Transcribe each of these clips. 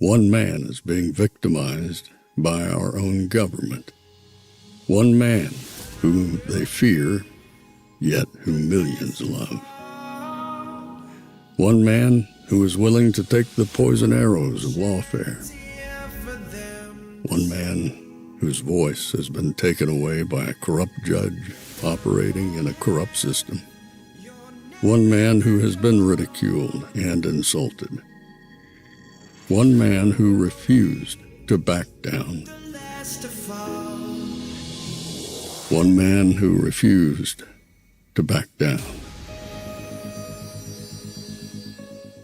One man is being victimized by our own government. One man whom they fear, yet who millions love. One man who is willing to take the poison arrows of lawfare. One man whose voice has been taken away by a corrupt judge operating in a corrupt system. One man who has been ridiculed and insulted. One man who refused to back down. One man who refused to back down.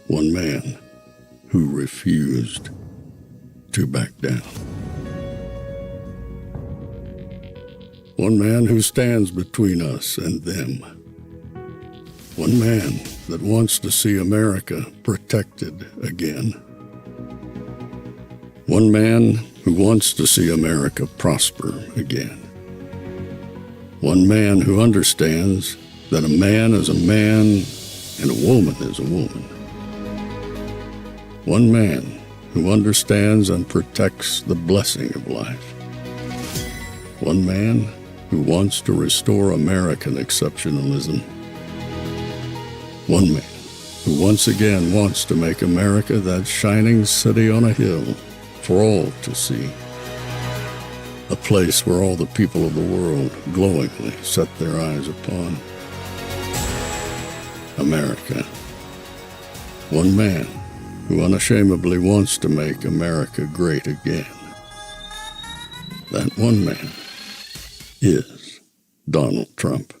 One man who refused to back down. One man who stands between us and them. One man that wants to see America protected again. One man who wants to see America prosper again. One man who understands that a man is a man and a woman is a woman. One man who understands and protects the blessing of life. One man who wants to restore American exceptionalism. One man who once again wants to make America that shining city on a hill for all to see. A place where all the people of the world glowingly set their eyes upon. America. One man who unashamedly wants to make America great again. That one man is Donald Trump.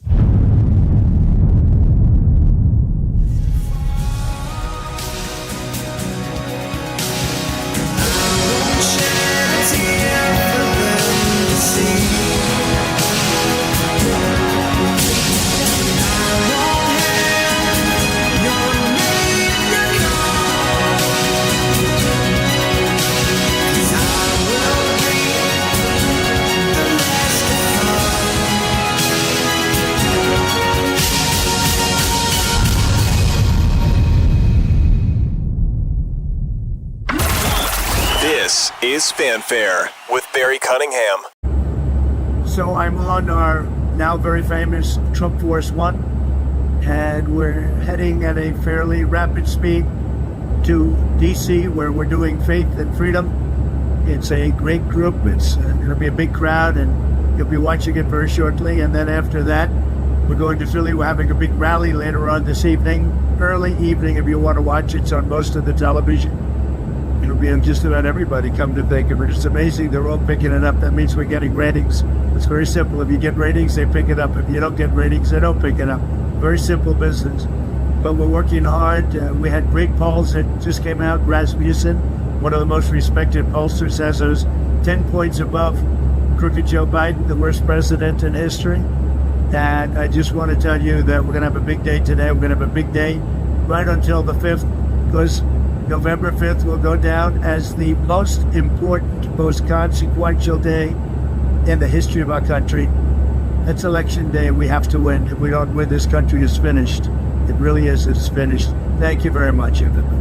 Is Fanfare with Barry Cunningham. So I'm on our now very famous Trump Force One, and we're heading at a fairly rapid speed to DC, where we're doing Faith and Freedom. It's a great group. It's going to be a big crowd, and you'll be watching it very shortly. And then after that, we're going to Philly. We're having a big rally later on this evening, early evening if you want to watch. It's on most of the television. It'll be on just about everybody, come to think of it. It's amazing they're all picking it up. That means we're getting ratings. It's very simple. If you get ratings, they pick it up. If you don't get ratings, they don't pick it up. Very simple business. But we're working hard. We had great polls that just came out. Rasmussen, one of the most respected pollsters, has us 10 points above crooked Joe Biden, the worst president in history. And I just want to tell you that we're going to have a big day today. We're going to have a big day right until the 5th, because November 5th will go down as the most important, most consequential day in the history of our country. It's election day. We have to win. If we don't win, this country is finished. It really is. It's finished. Thank you very much, everybody.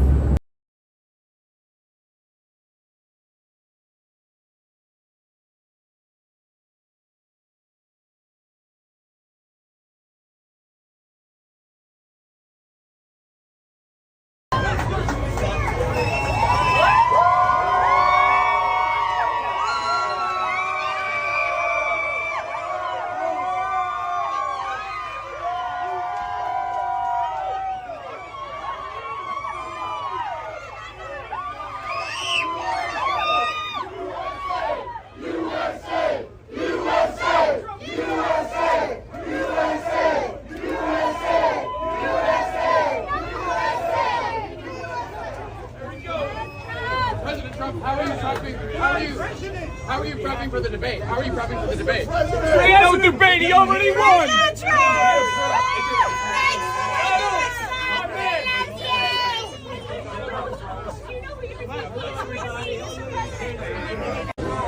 How are you prepping for the debate? How are you prepping for the debate? There ain't no debate. He already won.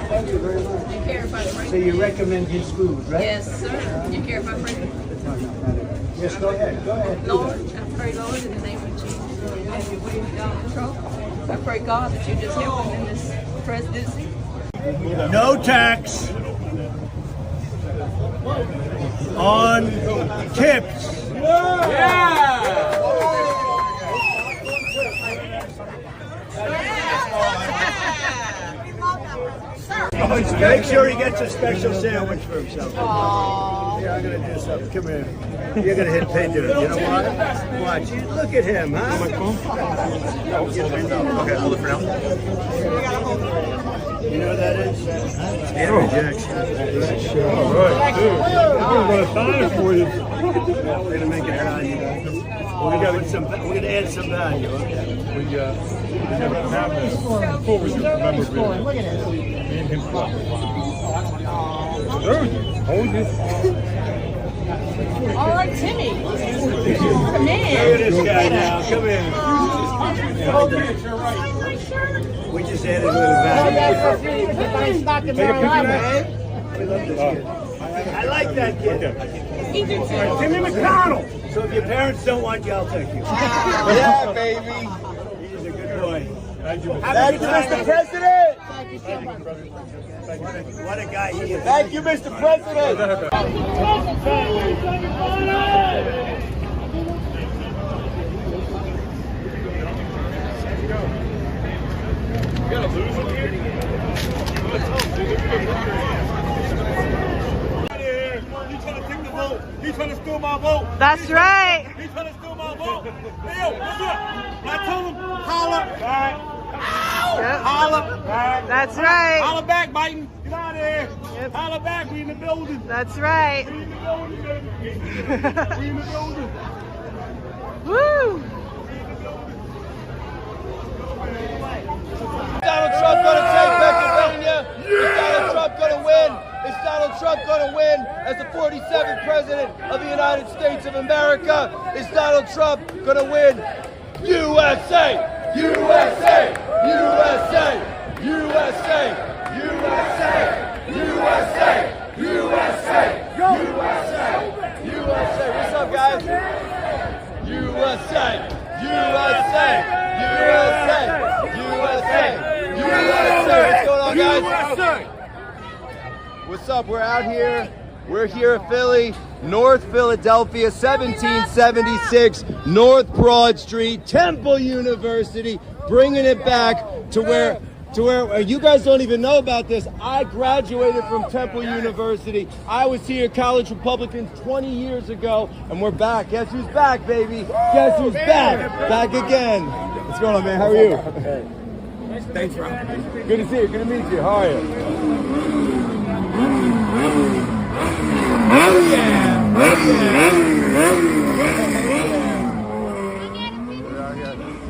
Thank you very much. You care if I pray? So you recommend his food, right? Yes, sir. You care if I pray? Yes, go ahead. Go ahead. Lord, I pray, Lord, in the name of Jesus, have your way with God control. I pray God that you just help him in this presidency. No tax on tips. Make sure he gets a special sandwich for himself. Yeah, I'm gonna do something. Come here. You're gonna hit pay dirt. You know why? Watch. Look at him, huh? Okay, hold it for now. You know what that is? Andrew Jackson. All right, dude. I'm gonna sign it for you. We're gonna make it value. We're gonna add some value. Okay. We never have this before. We just remember being Look at this. him. Hold this. All right, Timmy. Come Look at in. this guy now. Come in. We just added a little value. I like that kid. Timmy McConnell. So if your parents don't want you, I'll take you. Yeah, baby. He's a good boy. Thank you. Thank you, Mr. President. What a guy he is. Thank you, Mr. President. He's trying to take the vote. He's trying to steal my vote. That's right. He's trying to steal my vote. Hey, yo, what's up? I told him, holla. All right. Yep. Holla. All right. That's right. Holla back, Biden. Get out of here. Yep. Holla back. We in the building. That's right. We in the building, baby. We in the building. Woo! Donald Trump going to take Pennsylvania? Is Donald Trump going to win? Is Donald Trump going to win as the 47th president of the United States of America? Is Donald Trump going to win? USA! USA! USA! USA! USA! USA! USA! USA! USA! What's up, guys? USA! USA! USA! USA! USA! What's going on, guys? What's up? We're out here. We're here at Philly, North Philadelphia, 1776 North Broad Street, Temple University, bringing it back to where you guys don't even know about this. I graduated from Temple University. I was here, College Republicans, 20 years ago, and we're back. Guess who's back, baby? Guess who's back? Back again. What's going on, man? How are you? Thanks, bro. Good to see you. Good to meet you. How are you?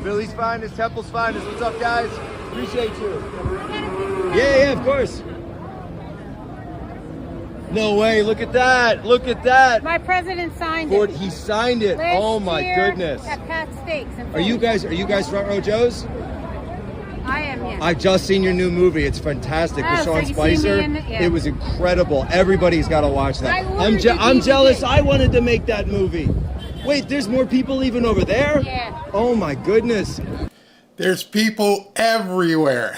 Philly's finest, Temple's finest. What's up, guys? Appreciate you. Yeah, of course. No way. Look at that. Look at that. My president signed it. He signed it. Last Oh my year goodness. At Pat Steaks. Are you guys front row Joes? I am, yes. I've just seen your new movie. It's fantastic with Oh, so Sean you see Spicer. me in it? Yeah. It was incredible. Everybody's got to watch that. I ordered the I'm DVD. jealous. I wanted to make that movie. Wait, there's more people even over there? Yeah. Oh my goodness. There's people everywhere.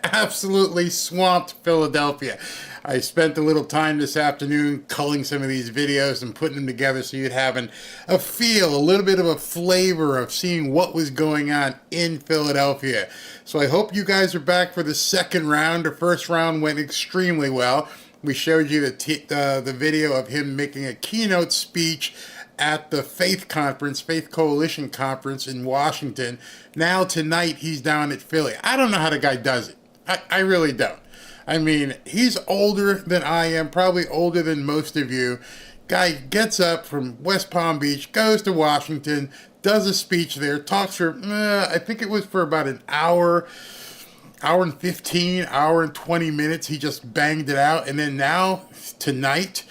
Absolutely swamped Philadelphia. I spent a little time this afternoon culling some of these videos and putting them together so you'd have a feel, a little bit of a flavor of seeing what was going on in Philadelphia. So I hope you guys are back for the second round. The first round went extremely well. We showed you the video of him making a keynote speech at the Faith Coalition Conference in Washington. Now tonight he's down at Philly. I don't know how the guy does it. I really don't. I mean, he's older than I am, probably older than most of you. Guy gets up from West Palm Beach, goes to Washington, does a speech there, talks for, I think it was for about an hour and 15, hour and 20 minutes. He just banged it out. And then now, tonight,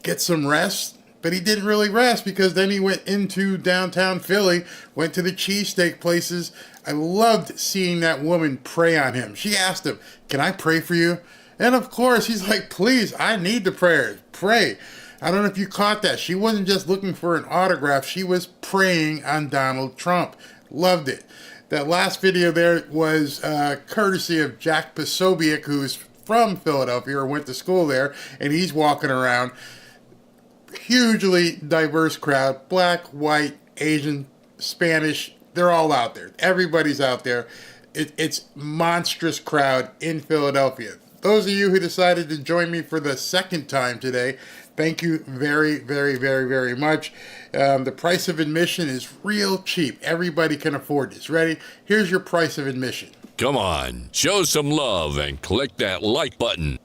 get some rest. But he didn't really rest because then he went into downtown Philly, went to the cheesesteak places. I loved seeing that woman pray on him. She asked him, "Can I pray for you?" And of course, he's like, "Please, I need the prayer. Pray." I don't know if you caught that. She wasn't just looking for an autograph. She was praying on Donald Trump. Loved it. That last video there was courtesy of Jack Posobiec, who's from Philadelphia or went to school there, and he's walking around. Hugely diverse crowd, black, white, Asian, Spanish, they're all out there. Everybody's out there. It's monstrous crowd in Philadelphia. Those of you who decided to join me for the second time today, thank you very, very, very, very much. The price of admission is real cheap. Everybody can afford this. Ready? Here's your price of admission. Come on, show some love and click that like button.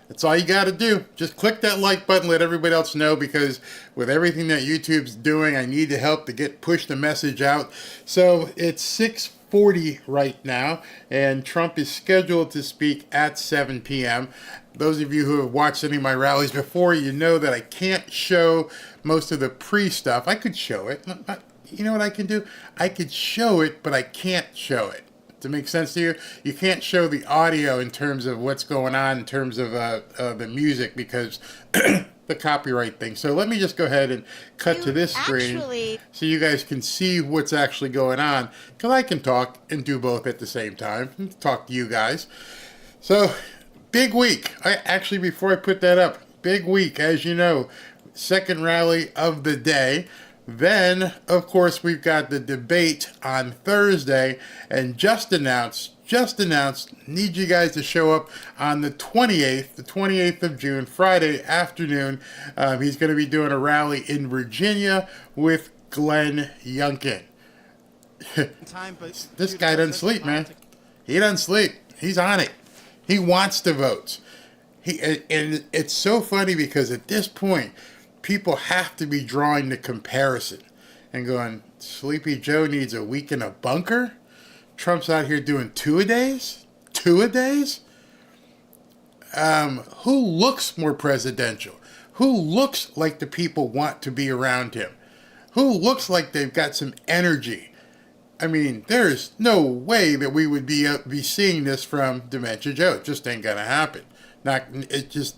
That's all you got to do. Just click that like button, let everybody else know, because with everything that YouTube's doing, I need the help to push the message out. So it's 6:40 right now, and Trump is scheduled to speak at 7 p.m. Those of you who have watched any of my rallies before, you know that I can't show most of the pre-stuff. I could show it. You know what I can do? I could show it, but I can't show it. To make sense to you, you can't show the audio in terms of what's going on in terms of the music because the copyright thing. So let me just go ahead and cut to this screen so you guys can see what's actually going on, because I can talk and do both at the same time. Talk to you guys. So big week. Before I put that up, big week, as you know, second rally of the day. Then, of course, we've got the debate on Thursday, and just announced, need you guys to show up on the 28th of June, Friday afternoon. He's going to be doing a rally in Virginia with Glenn Youngkin. This guy doesn't sleep, man. He doesn't sleep. He's on it. He wants the votes. And it's so funny because at this point, people have to be drawing the comparison and going, Sleepy Joe needs a week in a bunker? Trump's out here doing two-a-days? Two-a-days? Who looks more presidential? Who looks like the people want to be around him? Who looks like they've got some energy? I mean, there's no way that we would be seeing this from Dementia Joe. It just ain't gonna happen.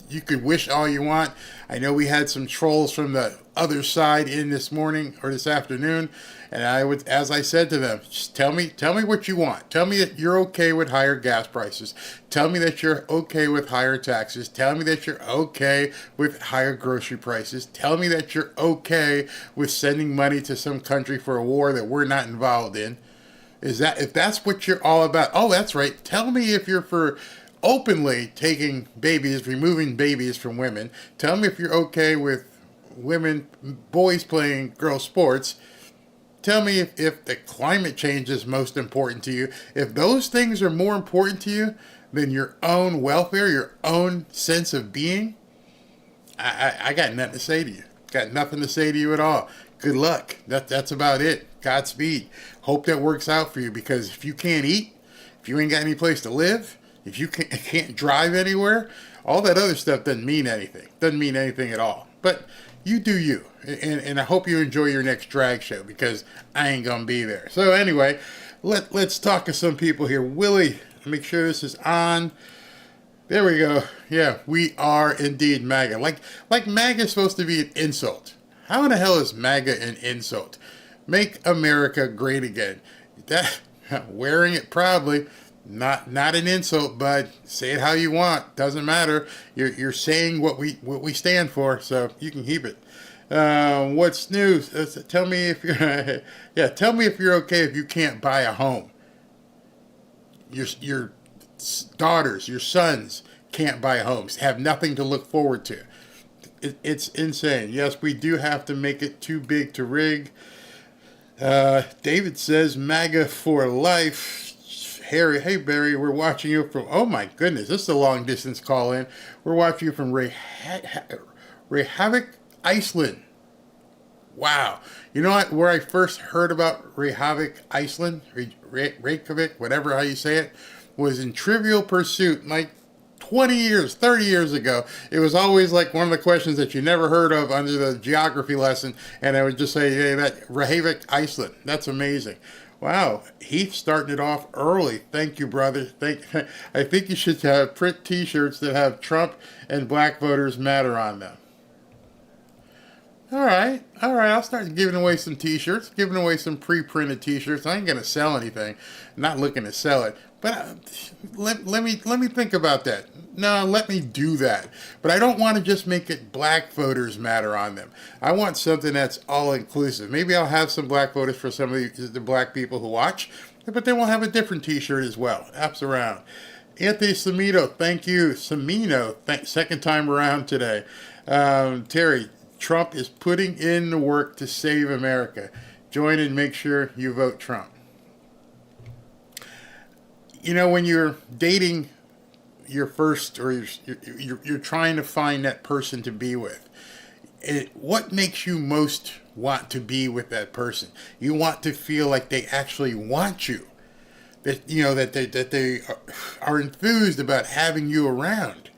You could wish all you want. I know we had some trolls from the other side in this morning or this afternoon, and as I said to them, just tell me what you want. Tell me that you're okay with higher gas prices. Tell me that you're okay with higher taxes. Tell me that you're okay with higher grocery prices. Tell me that you're okay with sending money to some country for a war that we're not involved in. If that's what you're all about? Oh, that's right. Tell me if you're for openly taking babies, removing babies from women. Tell me if you're okay with boys playing girl sports. Tell me if the climate change is most important to you. If those things are more important to you than your own welfare, your own sense of being, I got nothing to say to you. Got nothing to say to you at all. Good luck. That's about it. Godspeed. Hope that works out for you, because if you can't eat, if you ain't got any place to live, if you can't drive anywhere, all that other stuff doesn't mean anything. Doesn't mean anything at all. But you do you. And I hope you enjoy your next drag show, because I ain't going to be there. So anyway, let's talk to some people here. Willie, make sure this is on. There we go. Yeah, we are indeed MAGA. Like MAGA is supposed to be an insult. How in the hell is MAGA an insult? Make America great again. Wearing it proudly. Not an insult, bud. Say it how you want. Doesn't matter. You're saying what we stand for, so you can keep it. What's new? Tell me if you're tell me if you're okay if you can't buy a home. Your daughters, your sons can't buy homes. Have nothing to look forward to. It's insane. Yes, we do have to make it too big to rig. David says MAGA for life. Harry, hey Barry, we're watching you from, oh my goodness, this is a long distance call in. We're watching you from Reykjavik, Iceland. Wow. You know what, where I first heard about Reykjavik, Iceland, Reykjavik, whatever how you say it, was in Trivial Pursuit, like 20 years, 30 years ago. It was always like one of the questions that you never heard of under the geography lesson, and I would just say, hey, that Reykjavik, Iceland. That's amazing. Wow, Heath starting it off early. Thank you, brother. I think you should print T-shirts that have Trump and Black Voters Matter on them. All right. I'll start giving away some t-shirts, giving away some pre-printed t-shirts. I ain't going to sell anything. I'm not looking to sell it. But let me think about that. No, let me do that. But I don't want to just make it Black Voters Matter on them. I want something that's all-inclusive. Maybe I'll have some Black voters for some of the Black people who watch, but then we'll have a different t-shirt as well. Apps around. Anthony Semino, thank you. Semino, second time around today. Terry, Trump is putting in the work to save America. Join and make sure you vote Trump. You know, when you're dating your first, or you're trying to find that person to be with, what makes you most want to be with that person? You want to feel like they actually want you. That, you know, that they are enthused about having you around.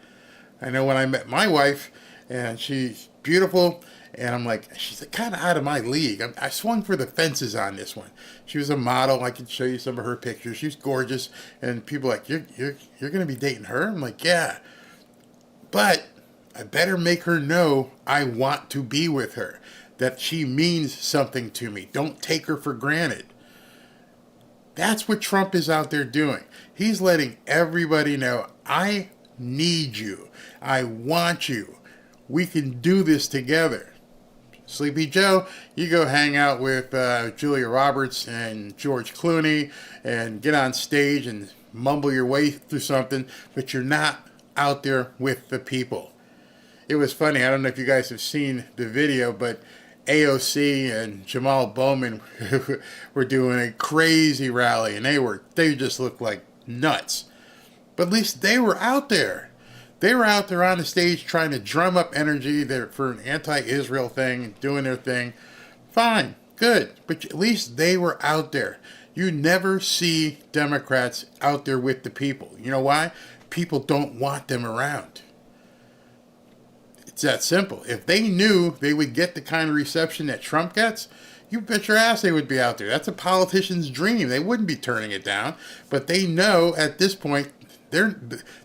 I know when I met my wife, and she's beautiful, and I'm like, she's kind of out of my league. I swung for the fences on this one. She was a model. I could show you some of her pictures. She's gorgeous, and people are like, you're going to be dating her? I'm like, yeah. But I better make her know I want to be with her, that she means something to me. Don't take her for granted. That's what Trump is out there doing. He's letting everybody know, I need you. I want you. We can do this together. Sleepy Joe, you go hang out with Julia Roberts and George Clooney and get on stage and mumble your way through something, but you're not out there with the people. It was funny. I don't know if you guys have seen the video, but AOC and Jamal Bowman were doing a crazy rally, and they just looked like nuts. But at least they were out there. They were out there on the stage trying to drum up energy for an anti-Israel thing, doing their thing. Fine, good, but at least they were out there. You never see Democrats out there with the people. You know why? People don't want them around. It's that simple. If they knew they would get the kind of reception that Trump gets, you bet your ass they would be out there. That's a politician's dream. They wouldn't be turning it down. But they know at this point they're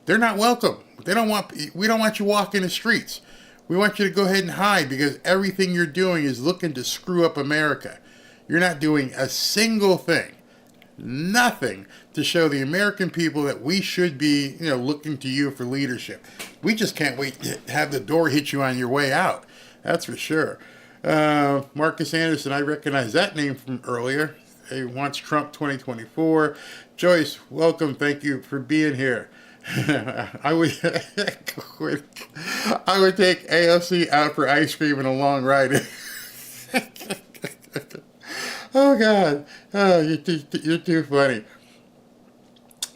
not welcome. We don't want you walking the streets. We want you to go ahead and hide, because everything you're doing is looking to screw up America. You're not doing a single thing, nothing to show the American people that we should be, looking to you for leadership. We just can't wait to have the door hit you on your way out. That's for sure. Marcus Anderson, I recognize that name from earlier. He wants Trump 2024. Joyce, welcome. Thank you for being here. I would take AOC out for ice cream and a long ride. Oh, God. Oh, you're too funny.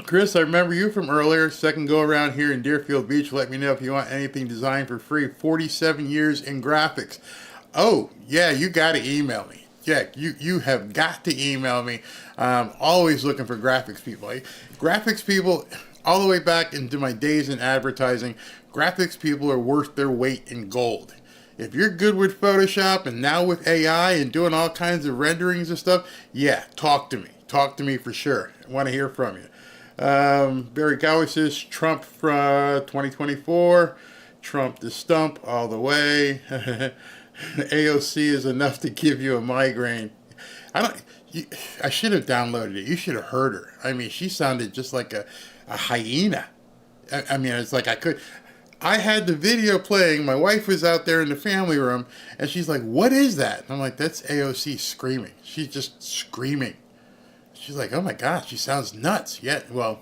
Chris, I remember you from earlier. Second go around here in Deerfield Beach. Let me know if you want anything designed for free. 47 years in graphics. Oh, yeah, you got to email me. Yeah, you have got to email me. I'm always looking for graphics people. Graphics people, all the way back into my days in advertising, graphics people are worth their weight in gold. If you're good with Photoshop and now with AI and doing all kinds of renderings and stuff, yeah, talk to me. Talk to me for sure. I want to hear from you. Barry Gowie says, Trump from 2024. Trump the stump all the way. AOC is enough to give you a migraine. I should have downloaded it. You should have heard her. I mean, she sounded just like a hyena. I mean, it's like I had the video playing. My wife was out there in the family room, and she's like, what is that? And I'm like, that's AOC screaming. She's just screaming. She's like, oh my gosh, she sounds nuts. Yeah, well,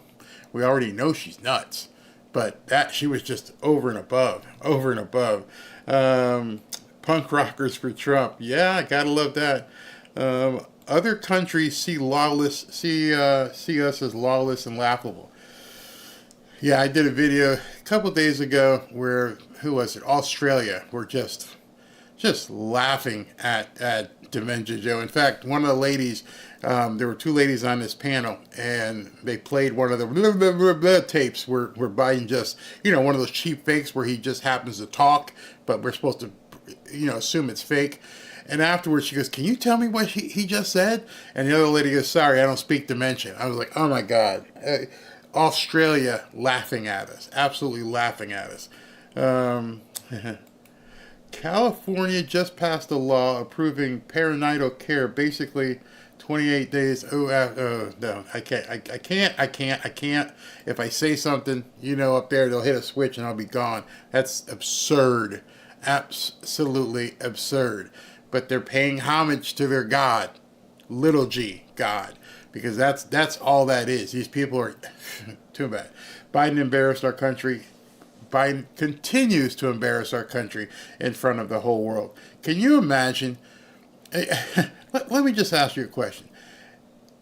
we already know she's nuts. But she was just over and above. Punk rockers for Trump. Yeah, I gotta love that. Other countries see us as lawless and laughable. Yeah, I did a video a couple days ago where, who was it? Australia were just laughing at Dementia Joe. In fact, one of the ladies, there were two ladies on this panel, and they played one of the tapes where Biden just, one of those cheap fakes where he just happens to talk, but we're supposed to, assume it's fake. And afterwards, she goes, can you tell me what he just said? And the other lady goes, sorry, I don't speak Dementia. I was like, oh my God. Australia laughing at us. Absolutely laughing at us. California just passed a law approving perinatal care, basically 28 days. No, I can't. If I say something, up there, they'll hit a switch and I'll be gone. That's absurd. Absolutely absurd. But they're paying homage to their God, little g, God, because that's all that is. These people are too bad. Biden embarrassed our country. Biden continues to embarrass our country in front of the whole world. Can you imagine? Let me just ask you a question.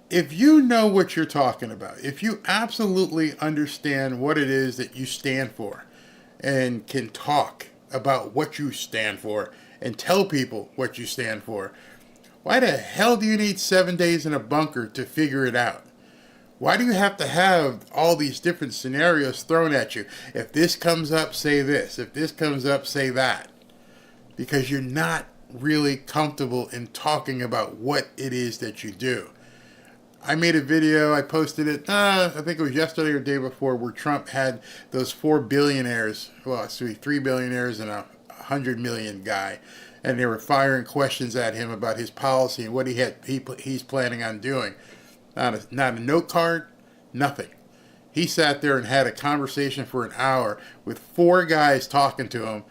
If you know what you're talking about, if you absolutely understand what it is that you stand for and can talk about what you stand for and tell people what you stand for, why the hell do you need 7 days in a bunker to figure it out? Why do you have to have all these different scenarios thrown at you? If this comes up, say this. If this comes up, say that. Because you're not really comfortable in talking about what it is that you do. I made a video, I posted it, I think it was yesterday or the day before, where Trump had those 4 billionaires, 3 billionaires and a 100 million guy, and they were firing questions at him about his policy and what he's planning on doing. Not a note card, nothing. He sat there and had a conversation for an hour with 4 guys talking to him,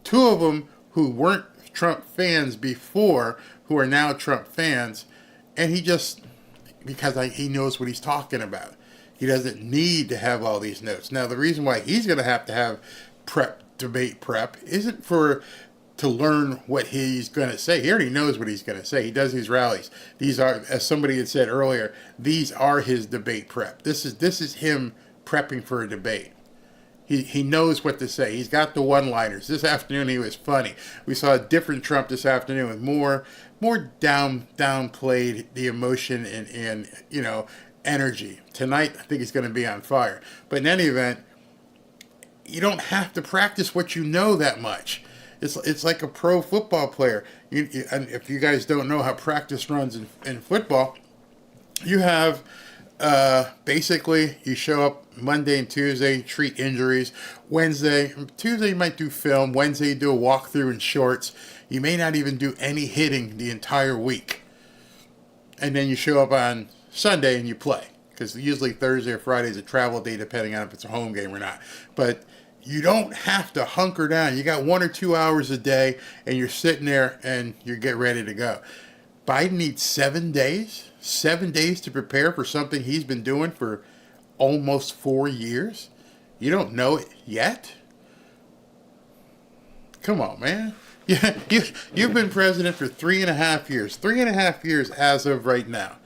2 of them who weren't Trump fans before, who are now Trump fans, and he just, because he knows what he's talking about. He doesn't need to have all these notes. Now, the reason why he's going to have debate prep, isn't to learn what he's going to say. He already knows what he's going to say. He does these rallies. These are, as somebody had said earlier, these are his debate prep. This is him prepping for a debate. He knows what to say. He's got the one-liners. This afternoon he was funny. We saw a different Trump this afternoon with more downplayed the emotion and energy. Tonight I think he's going to be on fire. But in any event, you don't have to practice what you know that much. It's like a pro football player. And if you guys don't know how practice runs in football, you have basically you show up Monday and Tuesday, treat injuries. Tuesday you might do film. Wednesday you do a walkthrough in shorts. You may not even do any hitting the entire week. And then you show up on Sunday and you play. Because usually Thursday or Friday is a travel day, depending on if it's a home game or not. But you don't have to hunker down. You got 1 or 2 hours a day, and you're sitting there and you get ready to go. Biden needs 7 days? 7 days to prepare for something he's been doing for almost 4 years? You don't know it yet? Come on, man. You've been president for 3.5 years. 3.5 years as of right now.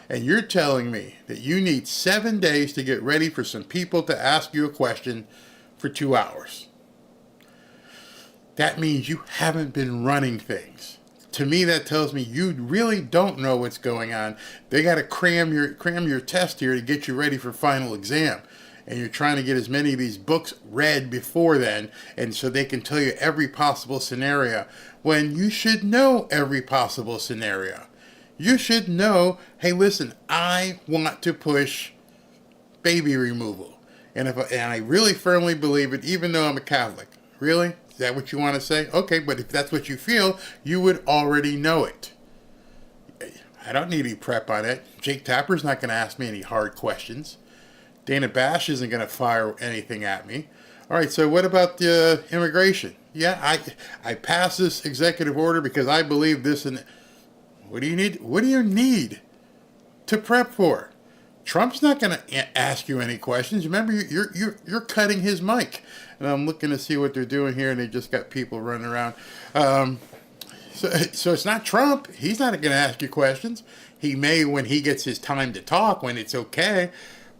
And you're telling me that you need 7 days to get ready for some people to ask you a question for 2 hours. That means you haven't been running things. To me, that tells me you really don't know what's going on. They got to cram your test here to get you ready for final exam. And you're trying to get as many of these books read before then, and so they can tell you every possible scenario, when you should know every possible scenario. You should know, hey, listen, I want to push baby removal. And I really firmly believe it, even though I'm a Catholic. Really? Is that what you want to say? Okay, but if that's what you feel, you would already know it. I don't need any prep on it. Jake Tapper's not going to ask me any hard questions. Dana Bash isn't going to fire anything at me. All right, so what about the immigration? Yeah, I passed this executive order because I believe this and what do you need? What do you need to prep for? Trump's not going to ask you any questions. Remember, you're cutting his mic. And I'm looking to see what they're doing here, and they just got people running around. So it's not Trump. He's not going to ask you questions. He may when he gets his time to talk, when it's okay.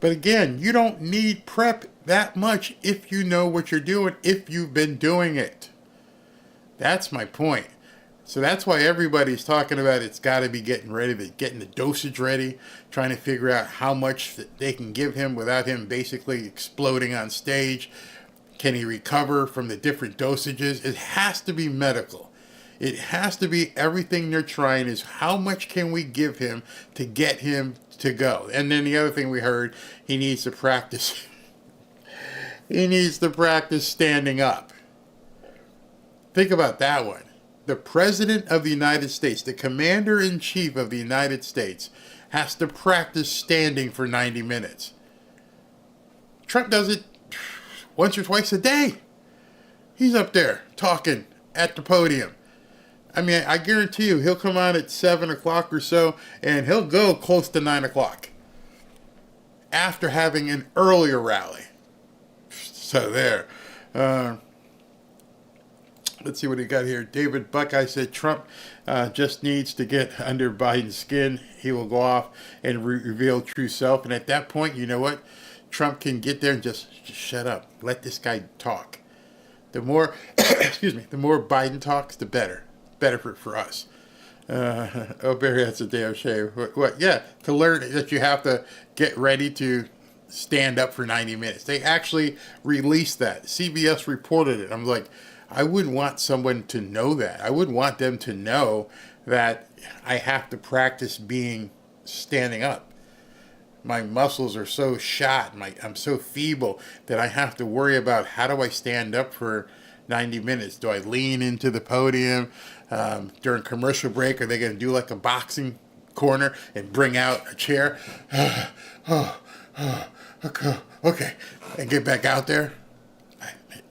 But again, you don't need prep that much if you know what you're doing, if you've been doing it. That's my point. So that's why everybody's talking about it's got to be getting the dosage ready, trying to figure out how much they can give him without him basically exploding on stage. Can he recover from the different dosages? It has to be medical. It has to be everything they're trying is how much can we give him to get him to go. And then the other thing we heard, he needs to practice. He needs to practice standing up. Think about that one. The President of the United States, the Commander-in-Chief of the United States, has to practice standing for 90 minutes. Trump does it once or twice a day. He's up there talking at the podium. I mean, I guarantee you, he'll come on at 7 o'clock or so, and he'll go close to 9 o'clock after having an earlier rally. So there. Let's see what he got here. David Buckeye said Trump just needs to get under Biden's skin. He will go off and reveal true self. And at that point, you know what? Trump can get there and just shut up. Let this guy talk. The more, the more Biden talks, the better. Better for us. Oh, Barry, that's a damn shame. What? Yeah, to learn that you have to get ready to stand up for 90 minutes. They actually released that. CBS reported it. I'm like, I wouldn't want someone to know that. I wouldn't want them to know that I have to practice standing up. My muscles are so shot. I'm so feeble that I have to worry about how do I stand up for 90 minutes. Do I lean into the podium? During commercial break, are they going to do like a boxing corner and bring out a chair? Okay, and get back out there?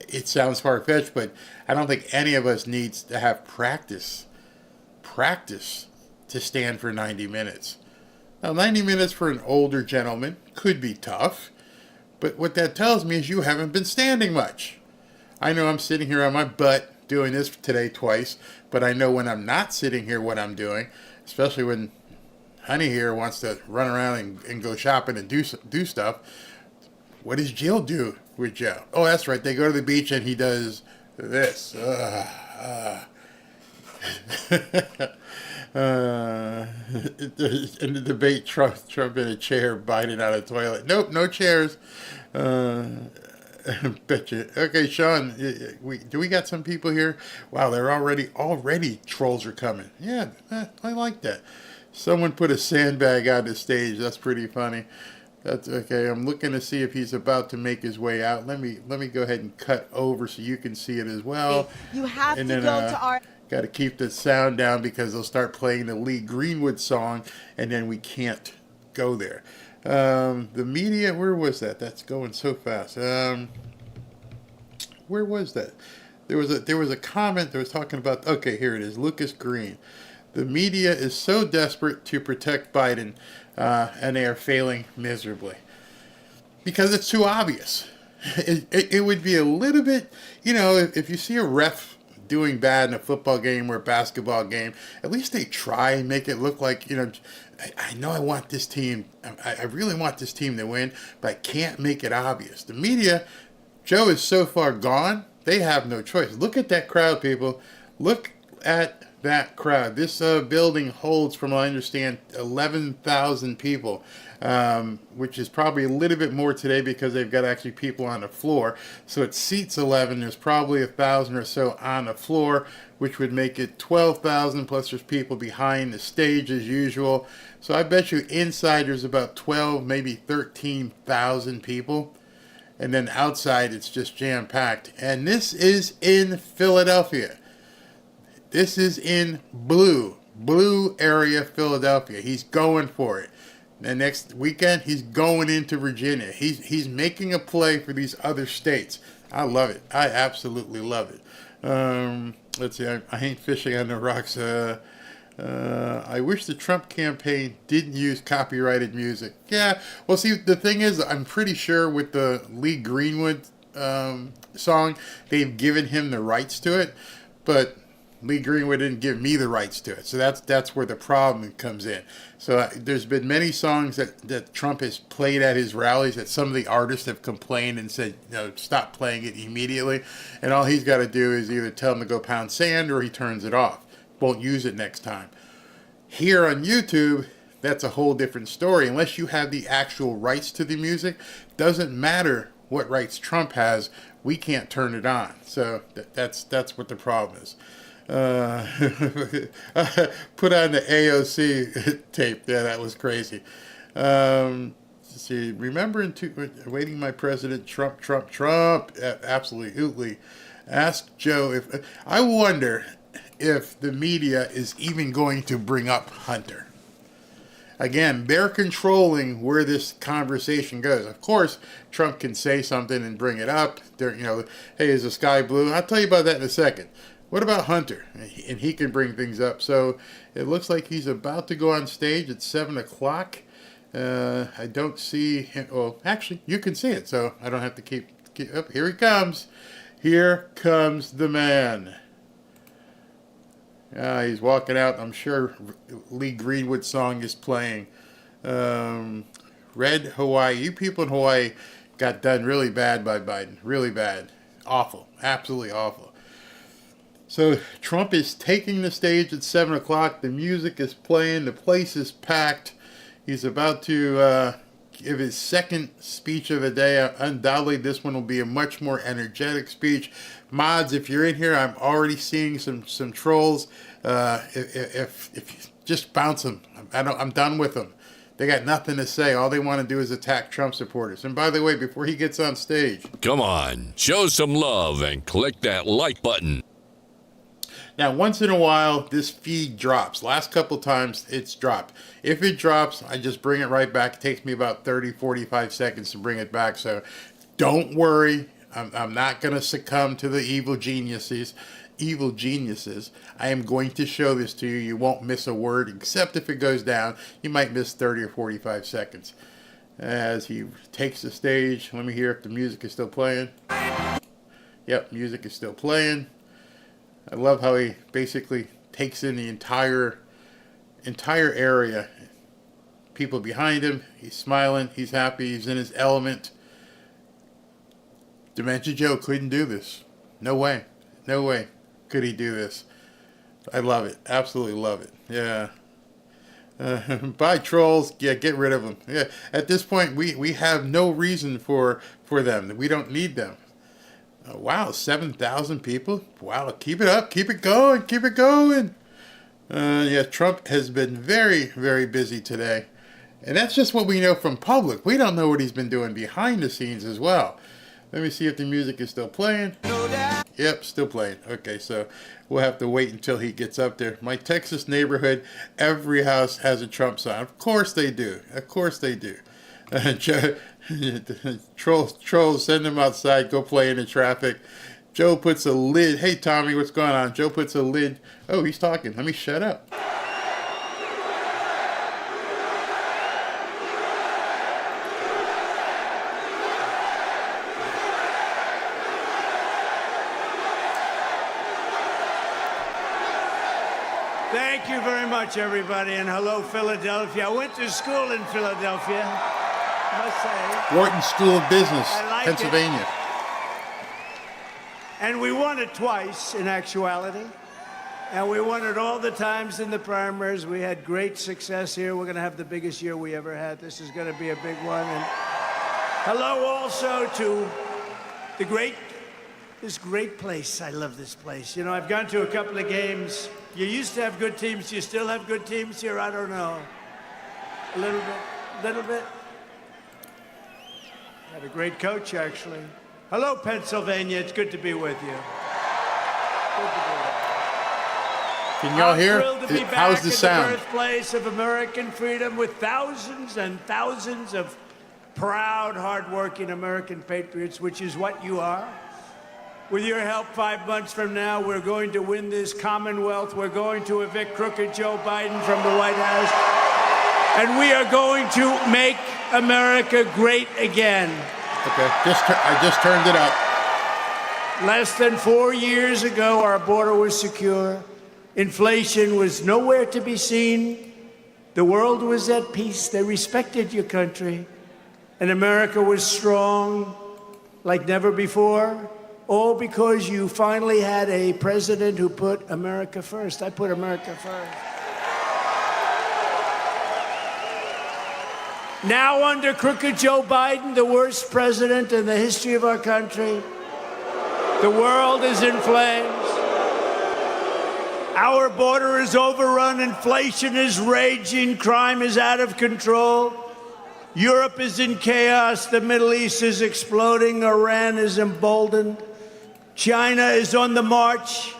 It sounds far-fetched, but I don't think any of us needs to have practice to stand for 90 minutes. Now, 90 minutes for an older gentleman could be tough, but what that tells me is you haven't been standing much. I know I'm sitting here on my butt doing this today twice, but I know when I'm not sitting here what I'm doing, especially when Honey here wants to run around and go shopping and do stuff. What does Jill do with Joe? Oh, that's right. They go to the beach and he does this. In the debate, Trump in a chair, Biden out of the toilet. Nope, no chairs. Betcha. Okay, Sean, do we got some people here? Wow, they're already trolls are coming. Yeah, I like that. Someone put a sandbag on the stage. That's pretty funny. That's okay. I'm looking to see if he's about to make his way out. Let me go ahead and cut over so you can see it as well. You have and to then, go to our. Got to keep the sound down because they'll start playing the Lee Greenwood song, and then we can't go there. The media, where was that? That's going so fast. Where was that? There was a comment that was talking about. Okay, here it is. Lucas Green. The media is so desperate to protect Biden, and they are failing miserably because it's too obvious. It would be a little bit, if you see a ref doing bad in a football game or a basketball game, at least they try and make it look like, I know I want this team. I really want this team to win, but I can't make it obvious. The media, Joe is so far gone, they have no choice. Look at that crowd, people. Look at that crowd. This building holds, from what I understand, 11,000 people, which is probably a little bit more today because they've got actually people on the floor. So it seats 11. There's probably 1,000 or so on the floor, which would make it 12,000, plus there's people behind the stage as usual. So I bet you inside there's about 12, maybe 13,000 people. And then outside it's just jam-packed. And this is in Philadelphia. This is in blue area Philadelphia. He's going for it. And next weekend, he's going into Virginia. He's making a play for these other states. I love it. I absolutely love it. Let's see. I ain't fishing on the rocks. I wish the Trump campaign didn't use copyrighted music. Yeah. Well, see, the thing is, I'm pretty sure with the Lee Greenwood song, they've given him the rights to it. But Lee Greenwood didn't give me the rights to it. So that's where the problem comes in. So there's been many songs that Trump has played at his rallies that some of the artists have complained and said, stop playing it immediately. And all he's got to do is either tell him to go pound sand or he turns it off. Won't use it next time. Here on YouTube, that's a whole different story. Unless you have the actual rights to the music, doesn't matter what rights Trump has, we can't turn it on. So that's what the problem is. Put on the AOC tape. Yeah, that was crazy. Let's see, remember awaiting my president, Trump. Absolutely. Ask Joe if, I wonder if the media is even going to bring up Hunter. Again, they're controlling where this conversation goes. Of course, Trump can say something and bring it up. They're, hey, is the sky blue? I'll tell you about that in a second. What about Hunter? And he can bring things up. So it looks like he's about to go on stage at 7 o'clock. I don't see him. Well, actually, you can see it, so I don't have to keep up. Here he comes. Here comes the man. He's walking out. I'm sure Lee Greenwood's song is playing. Red Hawaii. You people in Hawaii got done really bad by Biden. Really bad. Awful. Absolutely awful. So Trump is taking the stage at 7 o'clock. The music is playing. The place is packed. He's about to give his second speech of the day. Undoubtedly, this one will be a much more energetic speech. Mods, if you're in here, I'm already seeing some trolls. If you just bounce them. I'm done with them. They got nothing to say. All they want to do is attack Trump supporters. And by the way, before he gets on stage, come on, show some love and click that like button. Now, once in a while, this feed drops. Last couple times, it's dropped. If it drops, I just bring it right back. It takes me about 30, 45 seconds to bring it back. So don't worry. I'm not going to succumb to the evil geniuses. I am going to show this to you. You won't miss a word, except if it goes down. You might miss 30 or 45 seconds. As he takes the stage, let me hear if the music is still playing. Yep, music is still playing. I love how he basically takes in the entire area. People behind him. He's smiling. He's happy. He's in his element. Dementia Joe couldn't do this. No way. No way could he do this. I love it. Absolutely love it. Yeah. Bye, trolls. Yeah, get rid of them. Yeah. At this point, we have no reason for them. We don't need them. Wow, 7,000 people. Wow, keep it up. Keep it going. Keep it going. Yeah, Trump has been very, very busy today. And that's just what we know from public. We don't know what he's been doing behind the scenes as well. Let me see if the music is still playing. Yep, still playing. Okay, so we'll have to wait until he gets up there. My Texas neighborhood, every house has a Trump sign. Of course they do. Of course they do. Trolls, send them outside. Go play in the traffic. Joe puts a lid. Hey, Tommy, what's going on? Joe puts a lid. Oh, he's talking. Let me shut up. Thank you very much, everybody, and hello, Philadelphia. I went to school in Philadelphia, I must say. Wharton School of Business, like Pennsylvania. It. And we won it twice, in actuality. And we won it all the times in the primaries. We had great success here. We're going to have the biggest year we ever had. This is going to be a big one. And hello also to this great place. I love this place. You know, I've gone to a couple of games. You used to have good teams. You still have good teams here? I don't know. A little bit. Had a great coach, actually. Hello, Pennsylvania. It's good to be with you. Good to be with you. Can y'all hear? I'm thrilled to be back How's the sound? the birthplace of American freedom with thousands and thousands of proud, hardworking American patriots, which is what you are. With your help, 5 months from now, we're going to win this Commonwealth. We're going to evict crooked Joe Biden from the White House. And we are going to make America great again. Okay, I just turned it up. Less than 4 years ago, our border was secure. Inflation was nowhere to be seen. The world was at peace. They respected your country. And America was strong like never before. All because you finally had a president who put America first. I put America first. Now under crooked Joe Biden, the worst president in the history of our country, the world is in flames. Our border is overrun, inflation is raging, crime is out of control. Europe is in chaos, the Middle East is exploding, Iran is emboldened. China is on the march,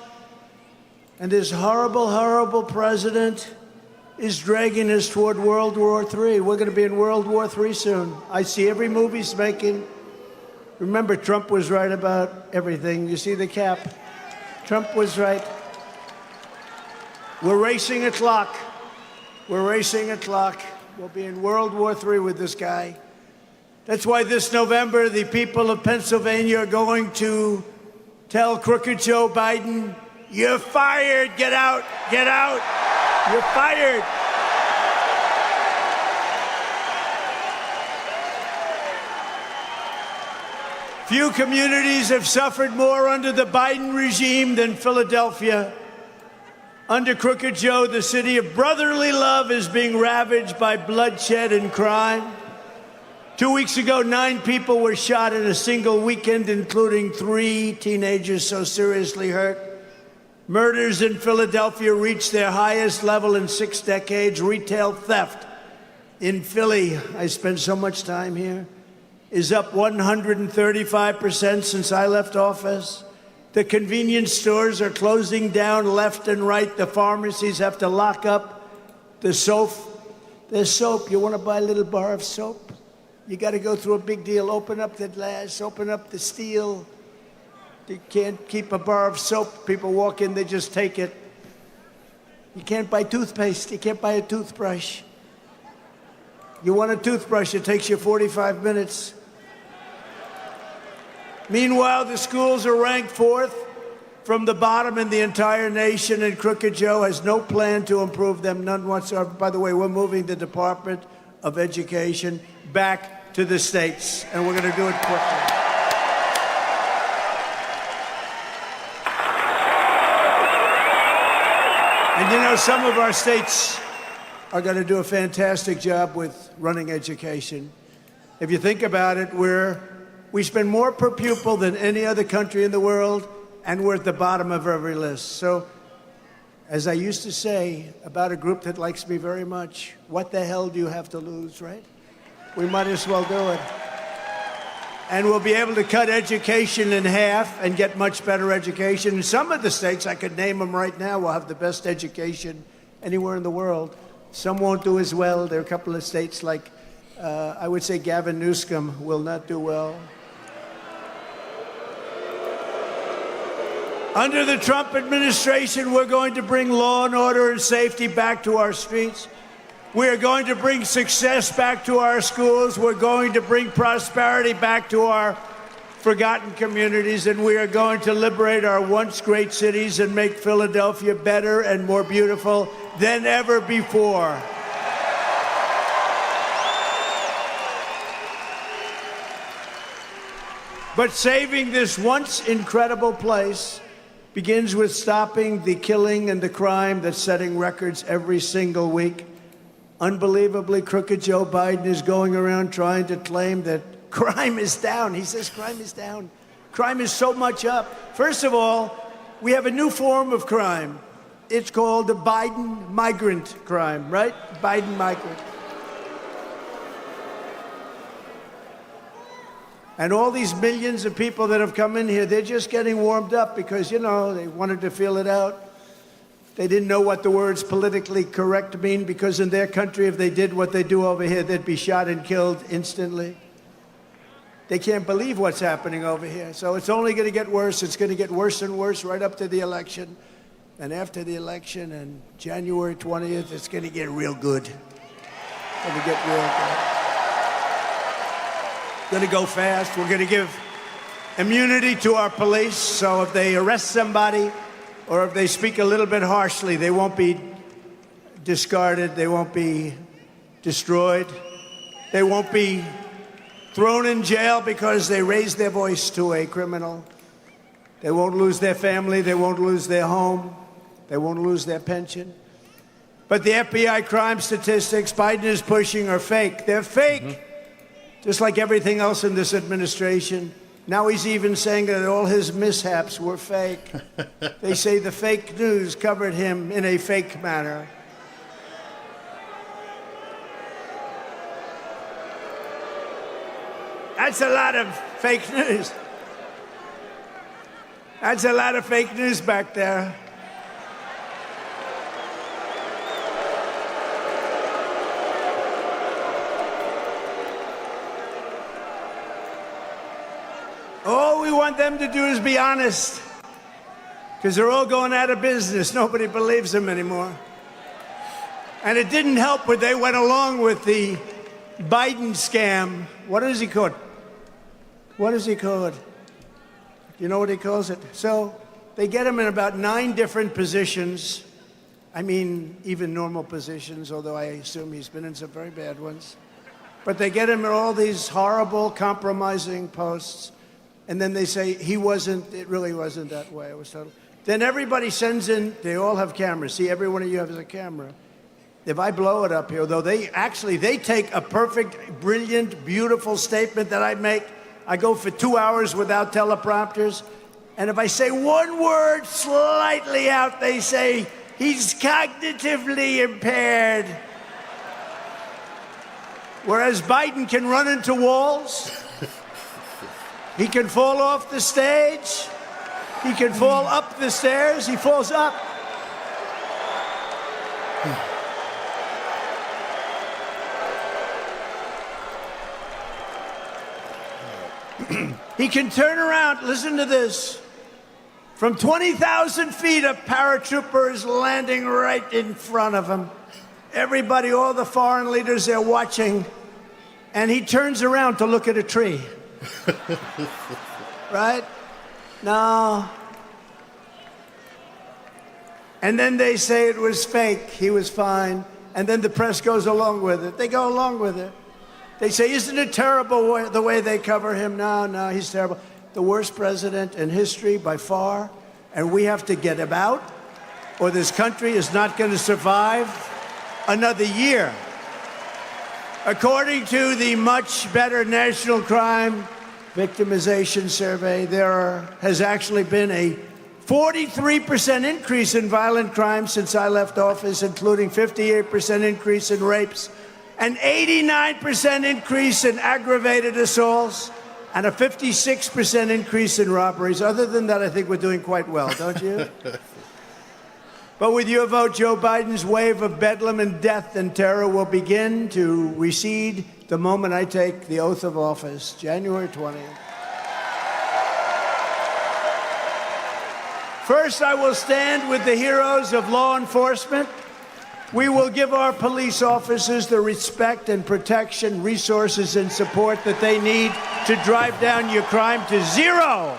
and this horrible, horrible president is dragging us toward World War III. We're going to be in World War III soon. I see every movie he's making. Remember, Trump was right about everything. You see the cap? Trump was right. We're racing a clock. We're racing a clock. We'll be in World War III with this guy. That's why this November, the people of Pennsylvania are going to tell crooked Joe Biden, you're fired, get out, get out, you're fired. Few communities have suffered more under the Biden regime than Philadelphia. Under Crooked Joe, the city of brotherly love is being ravaged by bloodshed and crime. 2 weeks ago, 9 people were shot in a single weekend, including 3 teenagers so seriously hurt. Murders in Philadelphia reached their highest level in 6 decades. Retail theft in Philly, I spent so much time here, is up 135% since I left office. The convenience stores are closing down left and right. The pharmacies have to lock up. The soap, there's soap. You want to buy a little bar of soap? You got to go through a big deal. Open up the glass, open up the steel. You can't keep a bar of soap. People walk in, they just take it. You can't buy toothpaste. You can't buy a toothbrush. You want a toothbrush, it takes you 45 minutes. Meanwhile, the schools are ranked 4th from the bottom in the entire nation, and Crooked Joe has no plan to improve them, none whatsoever. By the way, we're moving the Department of Education back to the states, and we're going to do it quickly. And you know, some of our states are going to do a fantastic job with running education. If you think about it, we spend more per pupil than any other country in the world, and we're at the bottom of every list. So, as I used to say about a group that likes me very much, what the hell do you have to lose, right? We might as well do it. And we'll be able to cut education in half and get much better education. In some of the states, I could name them right now, will have the best education anywhere in the world. Some won't do as well. There are a couple of states like, I would say Gavin Newsom will not do well. Under the Trump administration, we're going to bring law and order and safety back to our streets. We are going to bring success back to our schools. We're going to bring prosperity back to our forgotten communities, and we are going to liberate our once great cities and make Philadelphia better and more beautiful than ever before. But saving this once incredible place begins with stopping the killing and the crime that's setting records every single week. Unbelievably, Crooked Joe Biden is going around trying to claim that crime is down. He says crime is down. Crime is so much up. First of all, we have a new form of crime. It's called the Biden migrant crime, right? Biden migrant. And all these millions of people that have come in here, they're just getting warmed up because, you know, they wanted to feel it out. They didn't know what the words politically correct mean because in their country, if they did what they do over here, they'd be shot and killed instantly. They can't believe what's happening over here. So it's only going to get worse. It's going to get worse and worse right up to the election. And after the election and January 20th, it's going to get real good. It's going to get real good. Going to go fast. We're going to give immunity to our police, so if they arrest somebody or if they speak a little bit harshly, they won't be discarded, they won't be destroyed, they won't be thrown in jail because they raised their voice to a criminal. They won't lose their family, they won't lose their home, they won't lose their pension. But the FBI crime statistics Biden is pushing are fake. They're fake. Just like everything else in this administration. Now he's even saying that all his mishaps were fake. They say the fake news covered him in a fake manner. That's a lot of fake news. That's a lot of fake news back there. All we want them to do is be honest, because they're all going out of business. Nobody believes them anymore. And it didn't help when they went along with the Biden scam. What is he called? What is he called? You know what he calls it? So they get him in about 9 different positions. I mean, even normal positions, although I assume he's been in some very bad ones. But they get him in all these horrible, compromising posts. And then they say it really wasn't that way. It was total. Then everybody sends in, they all have cameras. See, every one of you has a camera. If I blow it up here, though, they take a perfect, brilliant, beautiful statement that I make. I go for 2 hours without teleprompters. And if I say one word slightly out, they say, he's cognitively impaired. Whereas Biden can run into walls. He can fall off the stage. He can fall up the stairs. He falls up. He can turn around. Listen to this. From 20,000 feet, a paratrooper is landing right in front of him. Everybody, all the foreign leaders, they're watching. And he turns around to look at a tree. Right? No. And then they say it was fake. He was fine. And then the press goes along with it. They go along with it. They say, isn't it terrible the way they cover him? No, he's terrible. The worst president in history by far. And we have to get him out, or this country is not going to survive another year. According to the much better national crime victimization survey, there has actually been a 43% increase in violent crime since I left office, including 58% increase in rapes, an 89% increase in aggravated assaults, and a 56% increase in robberies. Other than that, I think we're doing quite well, don't you? But with your vote, Joe Biden's wave of bedlam and death and terror will begin to recede the moment I take the oath of office, January 20th. First, I will stand with the heroes of law enforcement. We will give our police officers the respect and protection, resources, and support that they need to drive down your crime to zero.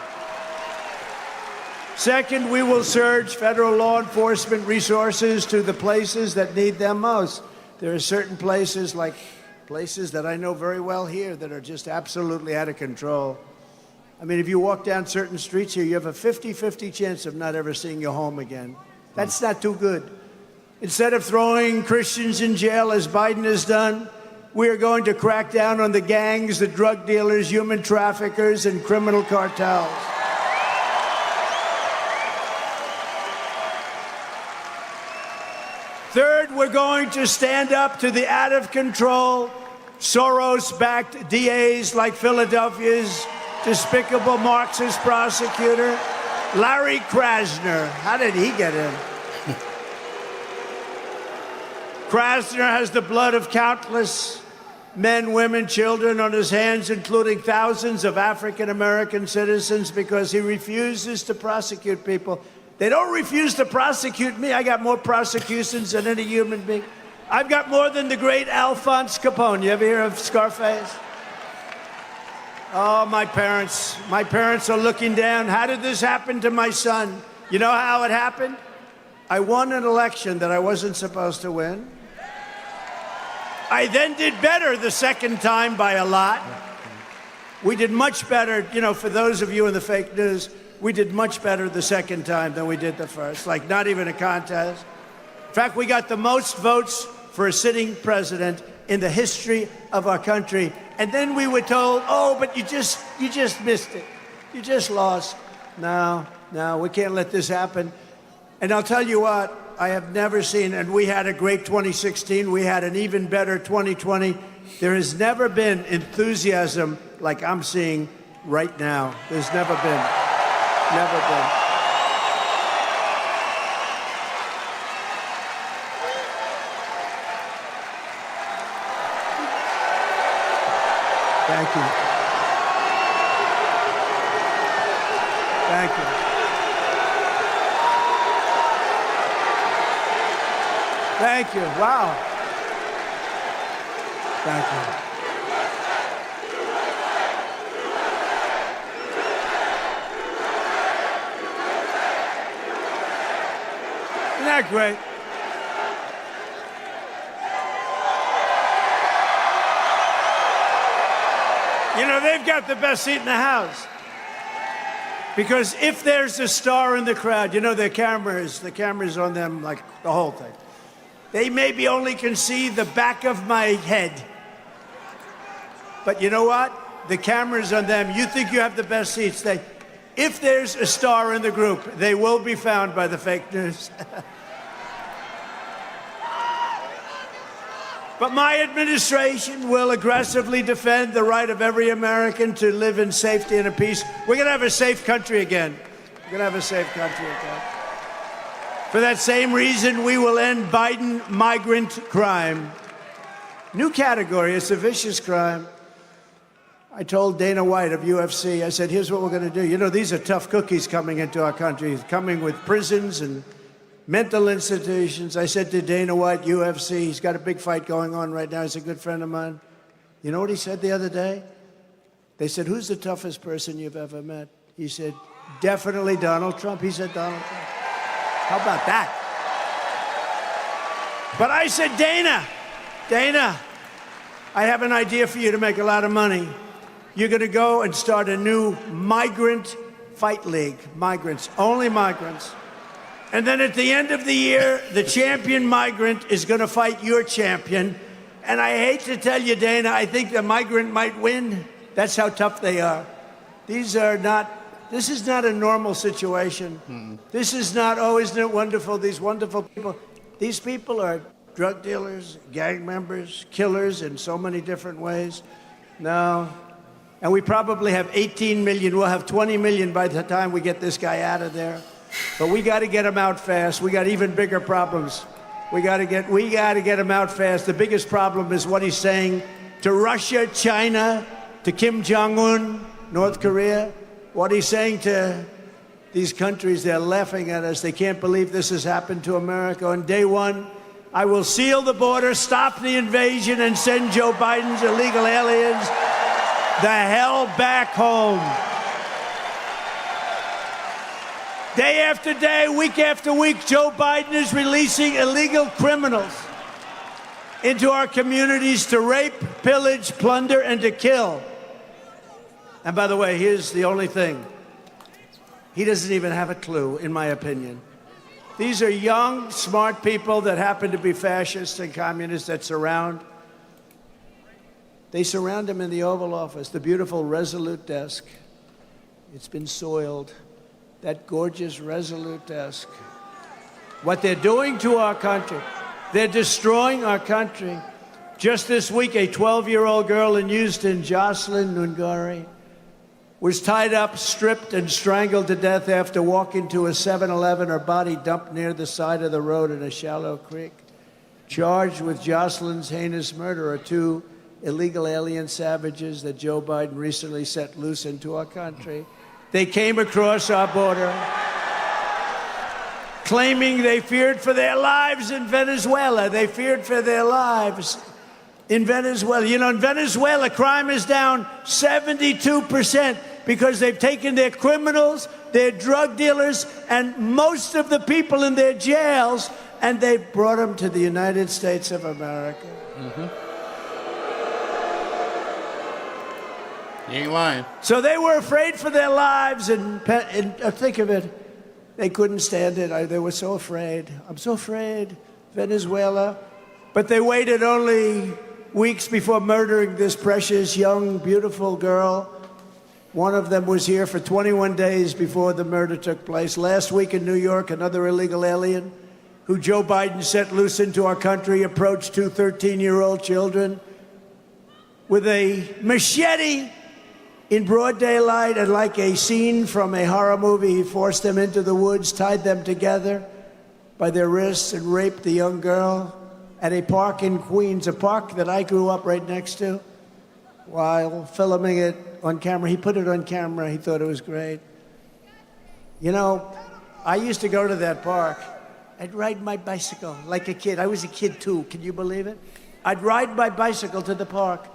Second, we will surge federal law enforcement resources to the places that need them most. There are certain places, like places that I know very well here, that are just absolutely out of control. I mean, if you walk down certain streets here, you have a 50-50 chance of not ever seeing your home again. That's not too good. Instead of throwing Christians in jail, as Biden has done, we are going to crack down on the gangs, the drug dealers, human traffickers, and criminal cartels. Third, we're going to stand up to the out-of-control, Soros-backed DAs like Philadelphia's despicable Marxist prosecutor, Larry Krasner. How did he get in? Krasner has the blood of countless men, women, children on his hands, including thousands of African-American citizens, because he refuses to prosecute people. They don't refuse to prosecute me. I got more prosecutions than any human being. I've got more than the great Alphonse Capone. You ever hear of Scarface? Oh, my parents are looking down. How did this happen to my son? You know how it happened? I won an election that I wasn't supposed to win. I then did better the second time by a lot. We did much better, you know, for those of you in the fake news, we did much better the second time than we did the first, like not even a contest. In fact, we got the most votes for a sitting president in the history of our country. And then we were told, oh, but you just missed it. You just lost. No, we can't let this happen. And I'll tell you what, I have never seen, and we had a great 2016, we had an even better 2020. There has never been enthusiasm like I'm seeing right now. There's never been. Never been. Thank you. Thank you. Thank you. Wow. Thank you. Isn't that great? You know, they've got the best seat in the house. Because if there's a star in the crowd, you know, the cameras on them, like the whole thing. They maybe only can see the back of my head. But you know what? The cameras on them, you think you have the best seats. If there's a star in the group, they will be found by the fake news. But my administration will aggressively defend the right of every American to live in safety and in peace. We're going to have a safe country again. We're going to have a safe country again. For that same reason, we will end Biden migrant crime. New category, it's a vicious crime. I told Dana White of UFC, I said, here's what we're going to do. You know, these are tough cookies coming into our country, coming with prisons and mental institutions. I said to Dana White, UFC, he's got a big fight going on right now. He's a good friend of mine. You know what he said the other day? They said, who's the toughest person you've ever met? He said, definitely Donald Trump. He said, Donald Trump. How about that? But I said, Dana, I have an idea for you to make a lot of money. You're going to go and start a new migrant fight league. Migrants, only migrants. And then at the end of the year, the champion migrant is going to fight your champion. And I hate to tell you, Dana, I think the migrant might win. That's how tough they are. This is not a normal situation. This is not, oh, isn't it wonderful, these wonderful people. These people are drug dealers, gang members, killers in so many different ways. No. And we probably have 18 million. We'll have 20 million by the time we get this guy out of there. But we got to get him out fast. We got even bigger problems. We got to get him out fast. The biggest problem is what he's saying to Russia, China, to Kim Jong-un, North Korea. What he's saying to these countries, they're laughing at us. They can't believe this has happened to America. On day one, I will seal the border, stop the invasion, and send Joe Biden's illegal aliens the hell back home. Day after day, week after week, Joe Biden is releasing illegal criminals into our communities to rape, pillage, plunder, and to kill. And by the way, here's the only thing. He doesn't even have a clue, in my opinion. These are young, smart people that happen to be fascists and communists that surround. They surround him in the Oval Office, the beautiful Resolute desk. It's been soiled. That gorgeous Resolute desk. What they're doing to our country, they're destroying our country. Just this week, a 12-year-old girl in Houston, Jocelyn Nungari, was tied up, stripped, and strangled to death after walking to a 7-Eleven, her body dumped near the side of the road in a shallow creek. Charged with Jocelyn's heinous murder are two illegal alien savages that Joe Biden recently set loose into our country. They came across our border, claiming they feared for their lives in Venezuela. They feared for their lives in Venezuela. You know, in Venezuela, crime is down 72% because they've taken their criminals, their drug dealers, and most of the people in their jails, and they've brought them to the United States of America. You ain't lying. So they were afraid for their lives, and think of it, they couldn't stand it. They were so afraid. I'm so afraid, Venezuela. But they waited only weeks before murdering this precious, young, beautiful girl. One of them was here for 21 days before the murder took place. Last week in New York, another illegal alien who Joe Biden set loose into our country approached two 13-year-old children with a machete In broad daylight, and like a scene from a horror movie, he forced them into the woods, tied them together by their wrists, and raped the young girl at a park in Queens, a park that I grew up right next to. While filming it on camera, he put it on camera. He thought it was great. You know, I used to go to that park. I'd ride my bicycle like a kid. I was a kid too, can you believe it? I'd ride my bicycle to the park.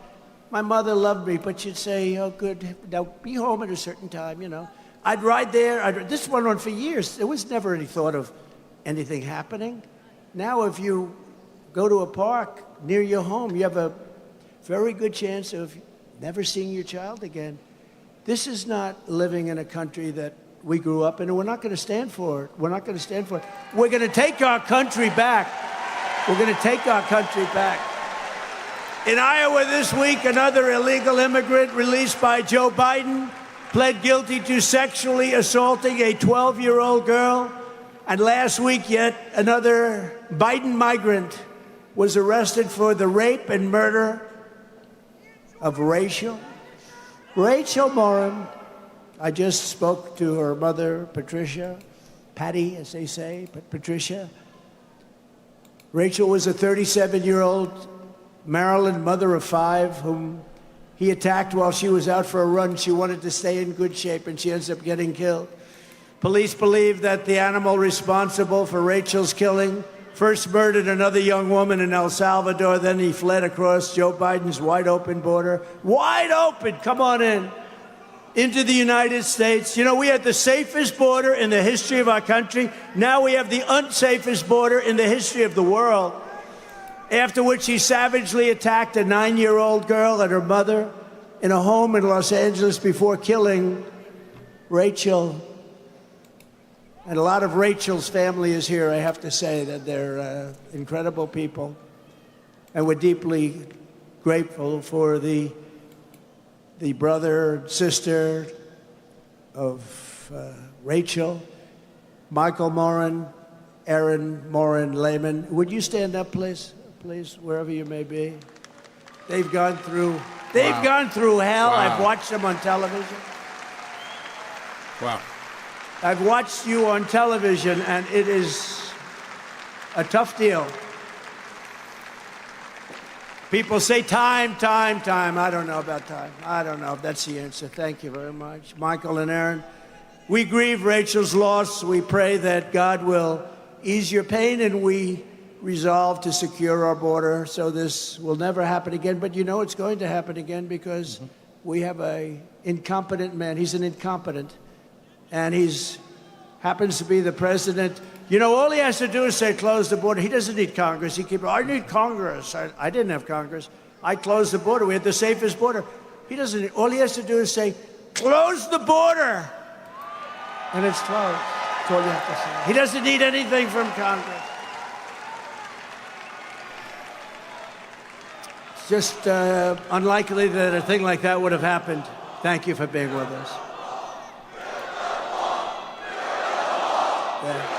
My mother loved me, but she'd say, oh, good, now be home at a certain time, you know. I'd ride there. This went on for years. There was never any thought of anything happening. Now, if you go to a park near your home, you have a very good chance of never seeing your child again. This is not living in a country that we grew up in, and we're not going to stand for it. We're not going to stand for it. We're going to take our country back. We're going to take our country back. In Iowa this week, another illegal immigrant released by Joe Biden pled guilty to sexually assaulting a 12-year-old girl. And last week, yet another Biden migrant was arrested for the rape and murder of Rachel Morin. I just spoke to her mother, Patricia, Patty, as they say, but Patricia. Rachel was a 37-year-old Maryland mother of 5 whom he attacked while she was out for a run. She wanted to stay in good shape, and she ends up getting killed. Police believe that the animal responsible for Rachel's killing first murdered another young woman in El Salvador. Then he fled across Joe Biden's wide-open border. Wide open, come on in, into the United States. You know, we had the safest border in the history of our country. Now we have the unsafest border in the history of the world. After which he savagely attacked a 9-year-old girl and her mother in a home in Los Angeles before killing Rachel. And a lot of Rachel's family is here. I have to say that they're incredible people. And we're deeply grateful for the brother and sister of Rachel, Michael Morin, Aaron Morin Lehman. Would you stand up, please? Please, wherever you may be. They've gone through hell. Wow. I've watched them on television. Wow. I've watched you on television, and it is a tough deal. People say time. I don't know about time. I don't know if that's the answer. Thank you very much. Michael and Aaron, we grieve Rachel's loss. We pray that God will ease your pain, and we resolve to secure our border so this will never happen again. But you know it's going to happen again because we have an incompetent man. He's an incompetent, and he's happens to be the president. You know, all he has to do is say, close the border. He doesn't need Congress. I need Congress. I didn't have Congress. I closed the border. We had the safest border. All he has to do is say, close the border. And it's closed. That's all you have to say. He doesn't need anything from Congress. It's just unlikely that a thing like that would have happened. Thank you for being with us. Yeah.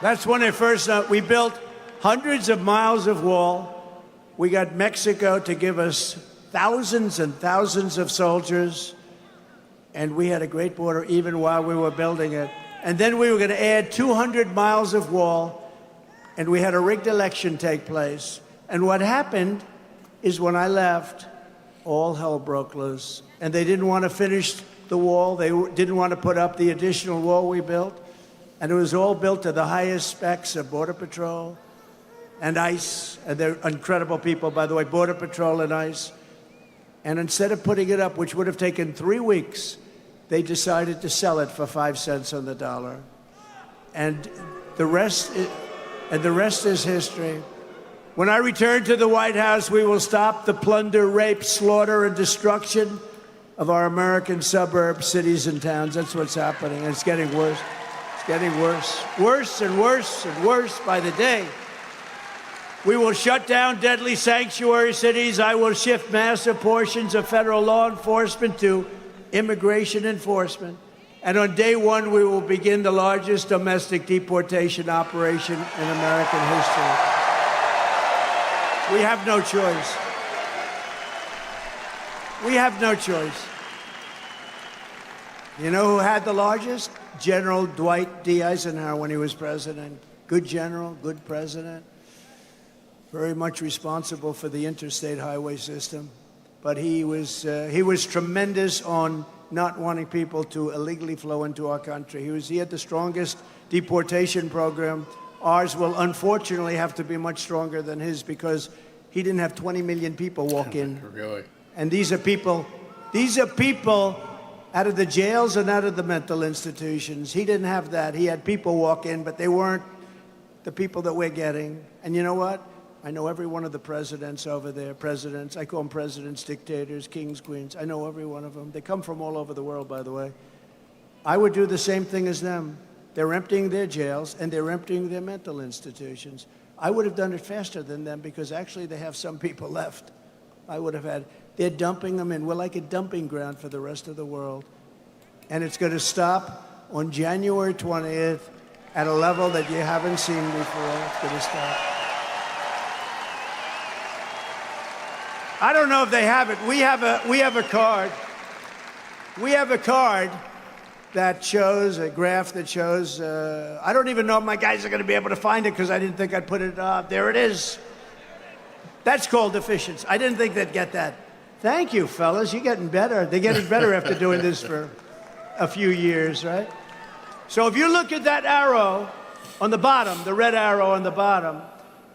That's when it first, we built hundreds of miles of wall. We got Mexico to give us thousands and thousands of soldiers, and we had a great border even while we were building it. And then we were going to add 200 miles of wall, and we had a rigged election take place. And what happened is when I left, all hell broke loose. And they didn't want to finish the wall. They didn't want to put up the additional wall we built. And it was all built to the highest specs of Border Patrol and ICE. And they're incredible people, by the way, Border Patrol and ICE. And instead of putting it up, which would have taken 3 weeks, they decided to sell it for 5 cents on the dollar. And the rest is history. When I return to the White House, we will stop the plunder, rape, slaughter, and destruction of our American suburbs, cities, and towns. That's what's happening. And it's getting worse. It's getting worse. Worse and worse and worse by the day. We will shut down deadly sanctuary cities. I will shift massive portions of federal law enforcement to immigration enforcement. And on day one, we will begin the largest domestic deportation operation in American history. We have no choice. We have no choice. You know who had the largest? General Dwight D. Eisenhower when he was president. Good general, good president. Very much responsible for the interstate highway system. But he was tremendous on not wanting people to illegally flow into our country. He had the strongest deportation program. Ours will unfortunately have to be much stronger than his because he didn't have 20 million people walk in. Really? And these are people out of the jails and out of the mental institutions. He didn't have that. He had people walk in, but they weren't the people that we're getting. And you know what? I know every one of the presidents over there. Presidents, I call them presidents, dictators, kings, queens. I know every one of them. They come from all over the world, by the way. I would do the same thing as them. They're emptying their jails and they're emptying their mental institutions. I would have done it faster than them because actually they have some people left. They're dumping them in. We're like a dumping ground for the rest of the world. And it's going to stop on January 20th at a level that you haven't seen before. It's going to stop. I don't know if they have it. We have a card. We have a card that shows, a graph that shows, I don't even know if my guys are going to be able to find it because I didn't think I'd put it up. There it is. That's called efficiency. I didn't think they'd get that. Thank you, fellas. You're getting better. They're getting better after doing this for a few years, right? So if you look at that arrow on the bottom, the red arrow on the bottom,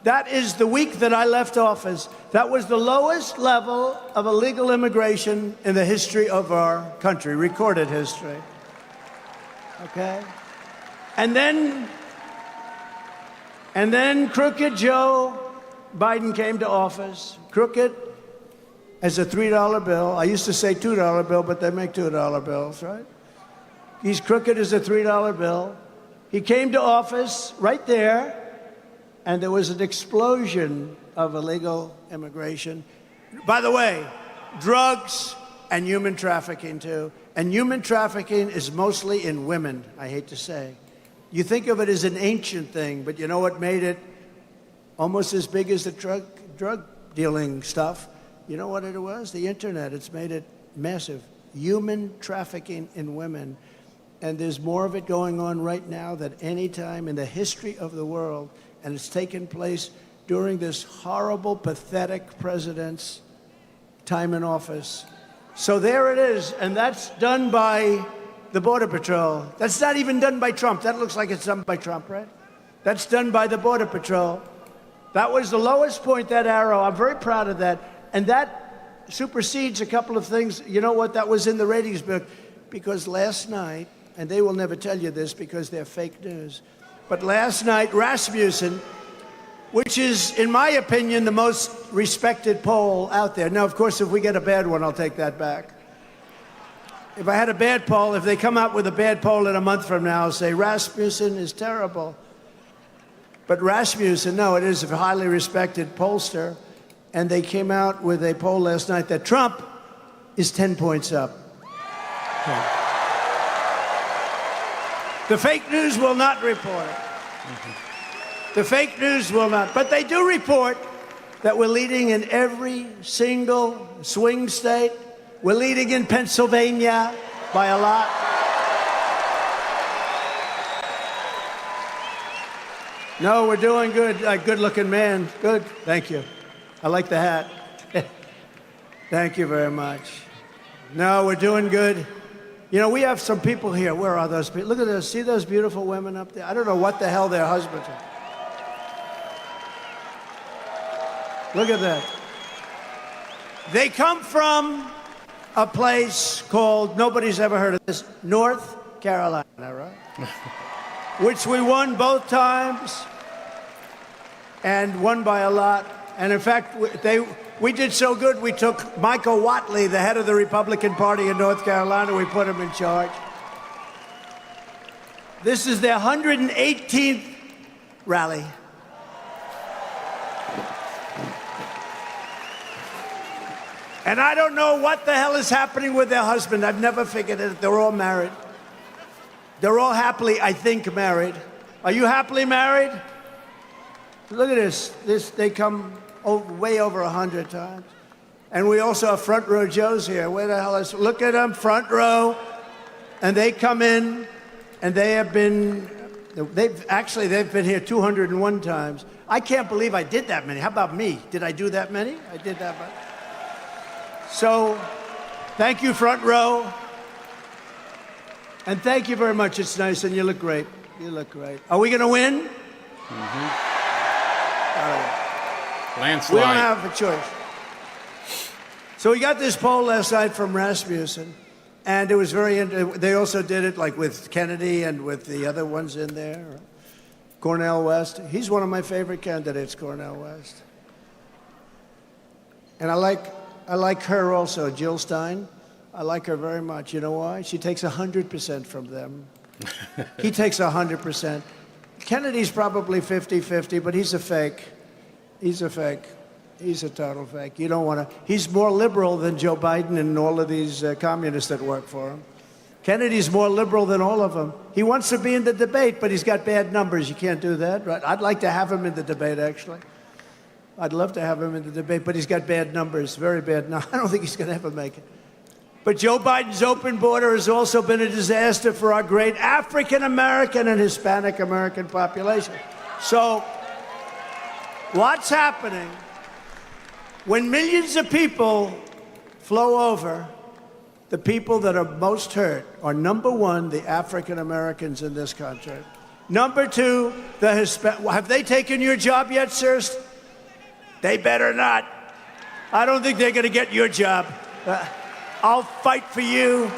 that is the week that I left office. That was the lowest level of illegal immigration in the history of our country, recorded history. Okay? And then Crooked Joe Biden came to office. Crooked as a $3 bill. I used to say $2 bill, but they make $2 bills, right? He's crooked as a $3 bill. He came to office right there, and there was an explosion of illegal immigration. By the way, drugs and human trafficking, too. And human trafficking is mostly in women, I hate to say. You think of it as an ancient thing, but you know what made it almost as big as the drug dealing stuff? You know what it was? The internet. It's made it massive. Human trafficking in women. And there's more of it going on right now than any time in the history of the world. And it's taken place during this horrible, pathetic president's time in office. So there it is. And that's done by the Border Patrol. That's not even done by Trump. That looks like it's done by Trump, right? That's done by the Border Patrol. That was the lowest point, that arrow. I'm very proud of that. And that supersedes a couple of things. You know what? That was in the ratings book. Because last night, and they will never tell you this because they're fake news, but last night, Rasmussen, which is, in my opinion, the most respected poll out there. Now, of course, if we get a bad one, I'll take that back. If I had a bad poll, if they come out with a bad poll in a month from now, I'll say Rasmussen is terrible. But Rasmussen, no, it is a highly respected pollster. And they came out with a poll last night that Trump is 10 points up. Okay. The fake news will not report it. The fake news will not. But they do report that we're leading in every single swing state. We're leading in Pennsylvania by a lot. No, we're doing good. Good-looking man. Good. Thank you. I like the hat. Thank you very much. No, we're doing good. You know, we have some people here. Where are those people? Look at those. See those beautiful women up there? I don't know what the hell their husbands are. Look at that. They come from a place called, nobody's ever heard of this, North Carolina, right? Which we won both times and won by a lot. And in fact, we did so good, we took Michael Whatley, the head of the Republican Party in North Carolina, we put him in charge. This is their 118th rally. And I don't know what the hell is happening with their husband. I've never figured it. They're all married. They're all happily, I think, married. Are you happily married? Look at this. They come way over 100 times. And we also have front row Joes here. Where the hell is? Look at them, front row. And they come in, and they've been here 201 times. I can't believe I did that many. How about me? Did I do that many? I did that much. So, thank you, front row. And thank you very much. It's nice, and you look great. You look great. Are we going to win? Mm-hmm. Landslide. We don't have a choice. So we got this poll last night from Rasmussen, and it was they also did it like with Kennedy and with the other ones in there. Cornel West. He's one of my favorite candidates, Cornel West. And I like her also, Jill Stein. I like her very much. You know why? She takes 100% from them. He takes 100%. Kennedy's probably 50-50, but he's a fake. He's a fake. He's a total fake. You don't want to. He's more liberal than Joe Biden and all of these communists that work for him. Kennedy's more liberal than all of them. He wants to be in the debate, but he's got bad numbers. You can't do that, right? I'd like to have him in the debate, actually. I'd love to have him in the debate, but he's got bad numbers, very bad numbers. I don't think he's going to ever make it. But Joe Biden's open border has also been a disaster for our great African-American and Hispanic-American population. So what's happening when millions of people flow over? The people that are most hurt are, number one, the African-Americans in this country. Number two, the Hispanic. Have they taken your job yet, sirs? They better not. I don't think they're going to get your job. I'll fight for you.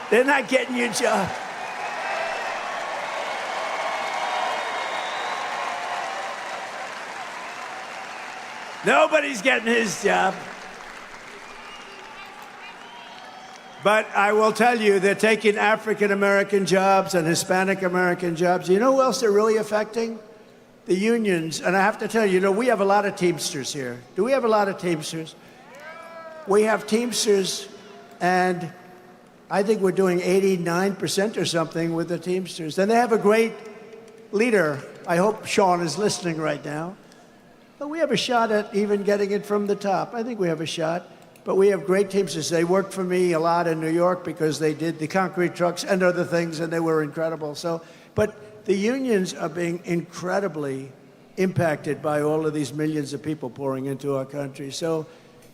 They're not getting your job. Nobody's getting his job. But I will tell you, they're taking African-American jobs and Hispanic-American jobs. You know who else they're really affecting? The unions. And I have to tell you, we have a lot of Teamsters here. Do we have a lot of Teamsters? We have Teamsters, and I think we're doing 89% or something with the Teamsters. And they have a great leader. I hope Sean is listening right now. But we have a shot at even getting it from the top. I think we have a shot. But we have great Teamsters. They worked for me a lot in New York because they did the concrete trucks and other things, and they were incredible. But the unions are being incredibly impacted by all of these millions of people pouring into our country.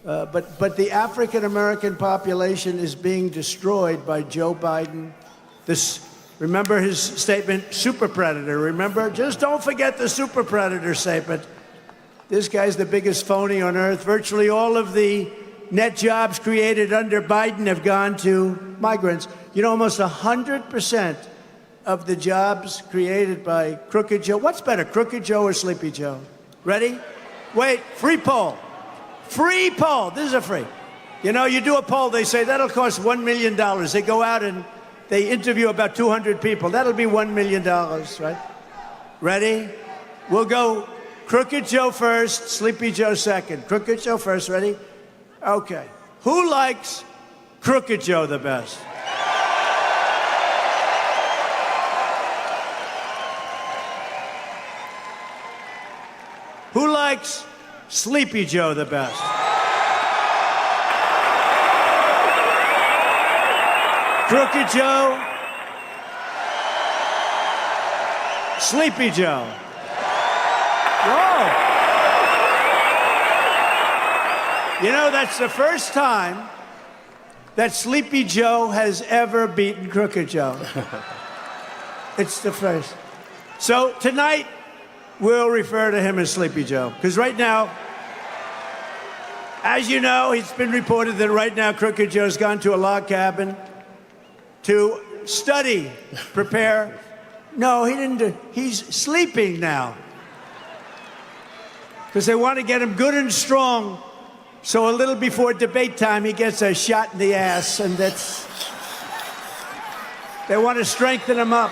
But the African-American population is being destroyed by Joe Biden. Remember his statement, super predator, remember? Just don't forget the super predator statement. This guy's the biggest phony on earth. Virtually all of the net jobs created under Biden have gone to migrants. You know, almost 100% of the jobs created by Crooked Joe. What's better, Crooked Joe or Sleepy Joe? Ready? Wait, free poll. Free poll. This is a free. You know, you do a poll, they say that'll cost $1 million. They go out and they interview about 200 people. That'll be $1 million, right? Ready? We'll go Crooked Joe first, Sleepy Joe second. Crooked Joe first, ready? Okay. Who likes Crooked Joe the best? Who likes Sleepy Joe the best? Crooked Joe? Sleepy Joe? Whoa. You know, that's the first time that Sleepy Joe has ever beaten Crooked Joe. It's the first. So tonight, we'll refer to him as Sleepy Joe. Because right now, as you know, it's been reported that right now Crooked Joe's gone to a log cabin to study, prepare. No, he didn't. He's sleeping now. Because they want to get him good and strong. So a little before debate time, he gets a shot in the ass, and they want to strengthen him up.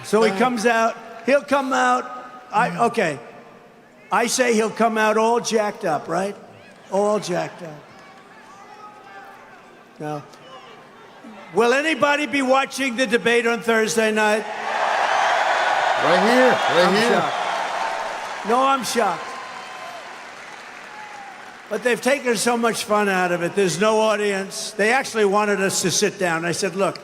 So he comes out, he'll come out, I say he'll come out all jacked up, right? All jacked up. Now, Will anybody be watching the debate on Thursday night? Right here, right here. Shocked. No, I'm shocked. But they've taken so much fun out of it. There's no audience. They actually wanted us to sit down. I said, look,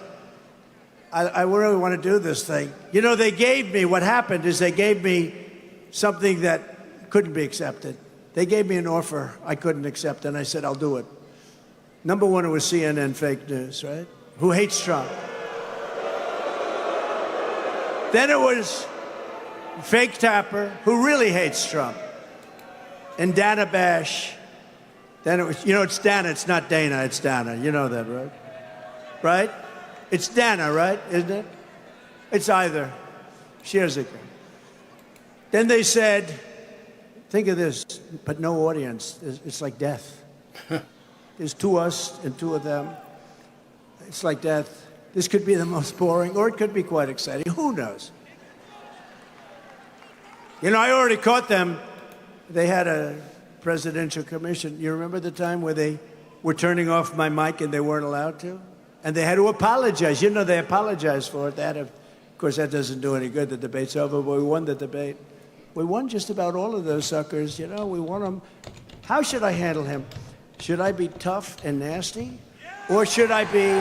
I really want to do this thing. You know, they gave me, what happened is they gave me something that couldn't be accepted. They gave me an offer I couldn't accept, and I said, I'll do it. Number one, it was CNN fake news, right? Who hates Trump. Then it was Fake Tapper, who really hates Trump. And Dana Bash. Then it was, you know, it's Dana, it's not Dana, it's Dana. You know that, right? Right? It's Dana, right? Isn't it? It's either. Sherzika. Then they said, think of this, but no audience. It's like death. There's two of us and two of them. It's like death. This could be the most boring, or it could be quite exciting. Who knows? You know, I already caught them. They had a presidential commission. You remember the time where they were turning off my mic and they weren't allowed to? And they had to apologize. You know, they apologized for it. They had to, of course, that doesn't do any good. The debate's over, but we won the debate. We won just about all of those suckers. You know, we won them. How should I handle him? Should I be tough and nasty? Or should I be,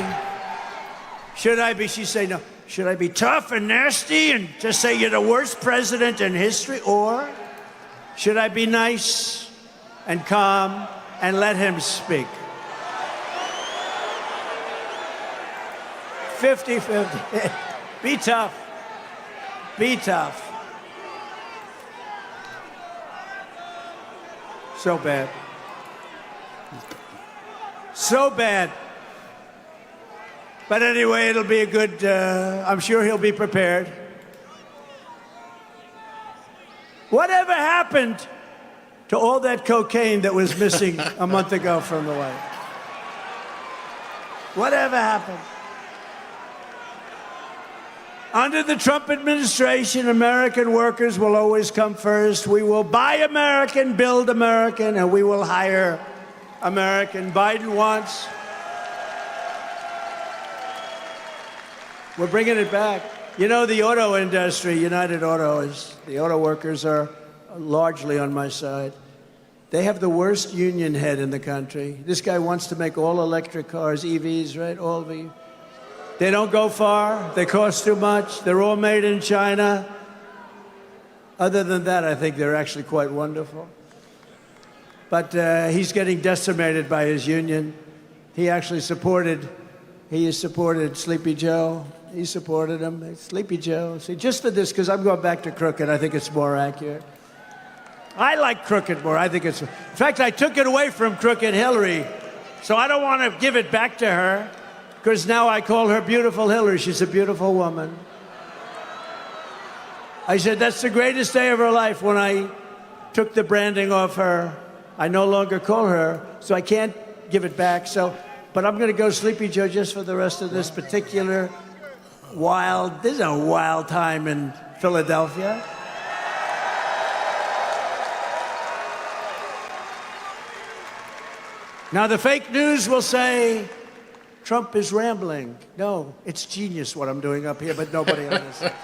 she'd say, no, should I be tough and nasty and just say you're the worst president in history? Or should I be nice and calm and let him speak? 50-50. Be tough. Be tough. So bad. So bad. But anyway, it'll be a good, I'm sure he'll be prepared. Whatever happened to all that cocaine that was missing a month ago from the White House? Whatever happened? Under the Trump administration, American workers will always come first. We will buy American, build American, and we will hire American. Biden wants. We're bringing it back. You know, the auto industry, United Auto, the auto workers are largely on my side. They have the worst union head in the country. This guy wants to make all electric cars, EVs, right? All the. They don't go far. They cost too much. They're all made in China. Other than that, I think they're actually quite wonderful. But he's getting decimated by his union. He supported Sleepy Joe. He supported him. Sleepy Joe. See, just for this, because I'm going back to Crooked, I think it's more accurate. I like Crooked more. I think it's. In fact, I took it away from Crooked Hillary, so I don't want to give it back to her, because now I call her Beautiful Hillary. She's a beautiful woman. I said that's the greatest day of her life when I took the branding off her. I no longer call her, so I can't give it back. So, but I'm going to go Sleepy Joe just for the rest of this particular wild. This is a wild time in Philadelphia. Now, the fake news will say Trump is rambling. No, it's genius what I'm doing up here, but nobody understands.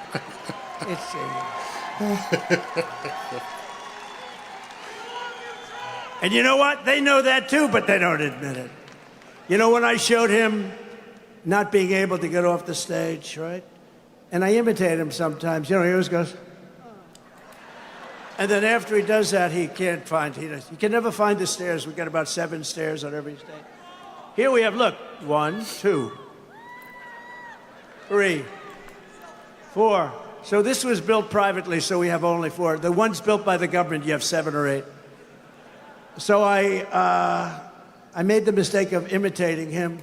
It's genius. And you know what? They know that too, but they don't admit it. You know, when I showed him not being able to get off the stage, right? And I imitate him sometimes. You know, he always goes. And then after he does that, he can't find, he can never find the stairs. We've got about 7 stairs on every stage. Here we have, look, 1, 2, 3, 4. So this was built privately, so we have only 4. The ones built by the government, you have 7 or 8. So I made the mistake of imitating him.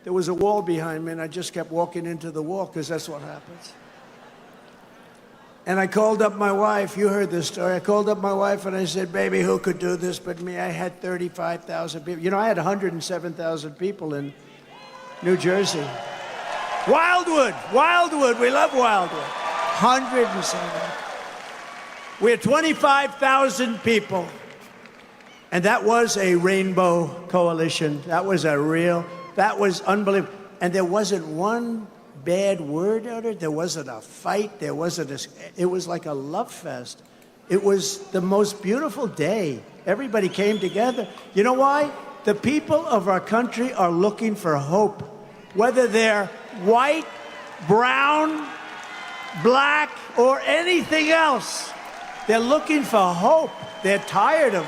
There was a wall behind me, and I just kept walking into the wall, because that's what happens. And I called up my wife. You heard this story. I called up my wife, and I said, baby, who could do this but me? I had 35,000 people. You know, I had 107,000 people in New Jersey. Wildwood. We love Wildwood. 107. We had 25,000 people. And that was a rainbow coalition. That was unbelievable. and there wasn't one bad word uttered. There wasn't a fight. It was like a love fest. It was the most beautiful day. Everybody came together. You know why? The people of our country are looking for hope. Whether they're white, brown, black, or anything else, they're looking for hope. They're tired of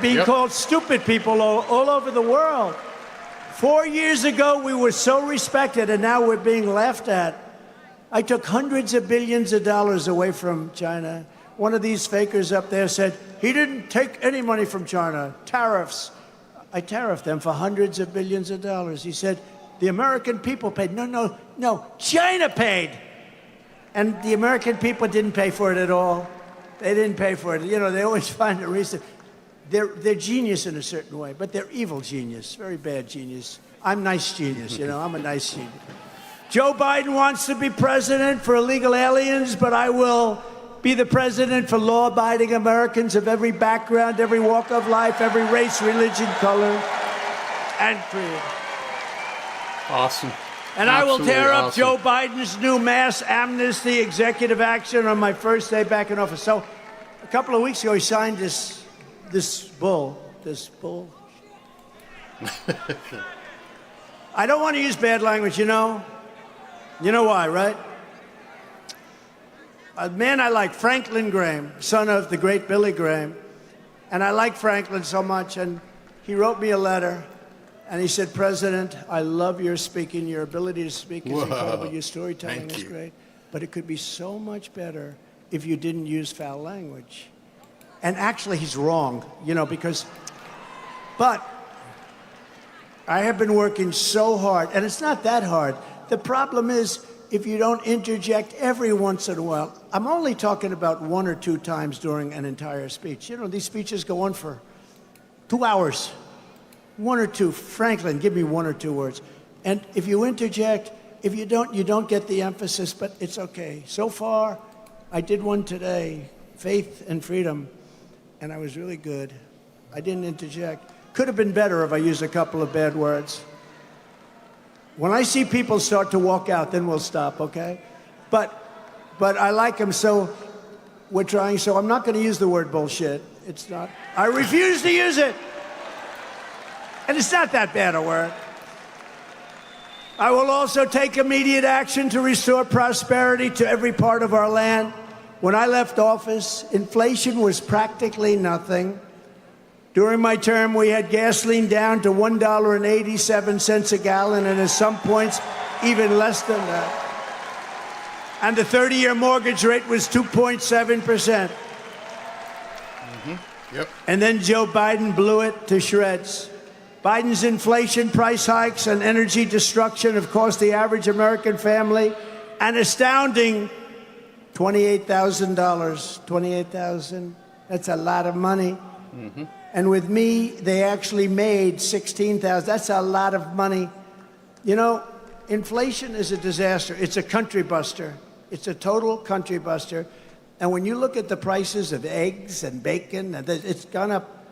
being called stupid people all over the world. 4 years ago, we were so respected, and now we're being laughed at. I took hundreds of billions of dollars away from China. One of these fakers up there said, he didn't take any money from China. Tariffs. I tariffed them for hundreds of billions of dollars. He said, the American people paid. No, China paid. And the American people didn't pay for it at all. They didn't pay for it. You know, they always find a reason. They're genius in a certain way, but they're evil genius, very bad genius. I'm nice genius, you know, I'm a nice genius. Joe Biden wants to be president for illegal aliens, but I will be the president for law-abiding Americans of every background, every walk of life, every race, religion, color, and creed. Awesome. And Absolutely I will tear up awesome. Joe Biden's new mass amnesty executive action on my first day back in office. So a couple of weeks ago, he signed this bull. I don't want to use bad language, you know. You know why, right? A man I like, Franklin Graham, son of the great Billy Graham. And I like Franklin so much, and he wrote me a letter, and he said, President, I love your speaking. Your ability to speak is incredible. Your storytelling is great. But it could be so much better if you didn't use foul language. And actually, he's wrong, you know, but I have been working so hard, and it's not that hard. The problem is, if you don't interject every once in a while, I'm only talking about 1 or 2 times during an entire speech. You know, these speeches go on for 2 hours. 1 or 2. Franklin, give me 1 or 2 words. And if you interject, if you don't get the emphasis, but it's okay. So far, I did one today, Faith and Freedom, and I was really good. I didn't interject. Could have been better if I used a couple of bad words. When I see people start to walk out, then we'll stop, okay? But I like them, so we're trying. So I'm not going to use the word bullshit. It's not. I refuse to use it. And it's not that bad a word. I will also take immediate action to restore prosperity to every part of our land. When I left office, inflation was practically nothing. During my term, we had gasoline down to $1.87 a gallon, and at some points, even less than that. And the 30-year mortgage rate was 2.7%. Yep. And then Joe Biden blew it to shreds. Biden's inflation, price hikes, and energy destruction have cost the average American family an astounding $28,000. $28,000. That's a lot of money. And with me, they actually made $16,000. That's a lot of money. You know, inflation is a disaster. It's a country buster. It's a total country buster. And when you look at the prices of eggs and bacon, it's gone up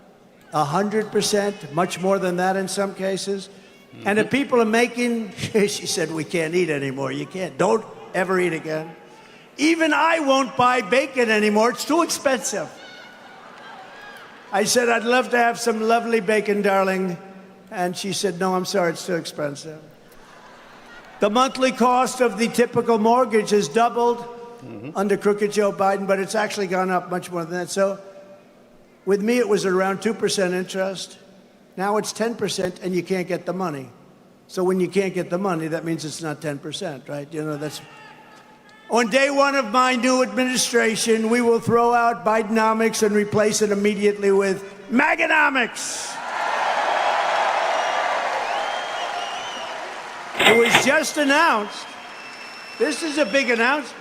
100%, much more than that in some cases. And if people are making, she said, we can't eat anymore. You can't. Don't ever eat again. Even I won't buy bacon anymore. It's too expensive. I said, I'd love to have some lovely bacon, darling. And she said, no, I'm sorry, it's too expensive. The monthly cost of the typical mortgage has doubled under crooked Joe Biden, but it's actually gone up much more than that. So with me, it was around 2% interest. Now it's 10%, and you can't get the money. So when you can't get the money, that means it's not 10%, right? You know, that's... On day 1 of my new administration, we will throw out Bidenomics and replace it immediately with Maganomics. It was just announced. This is a big announcement.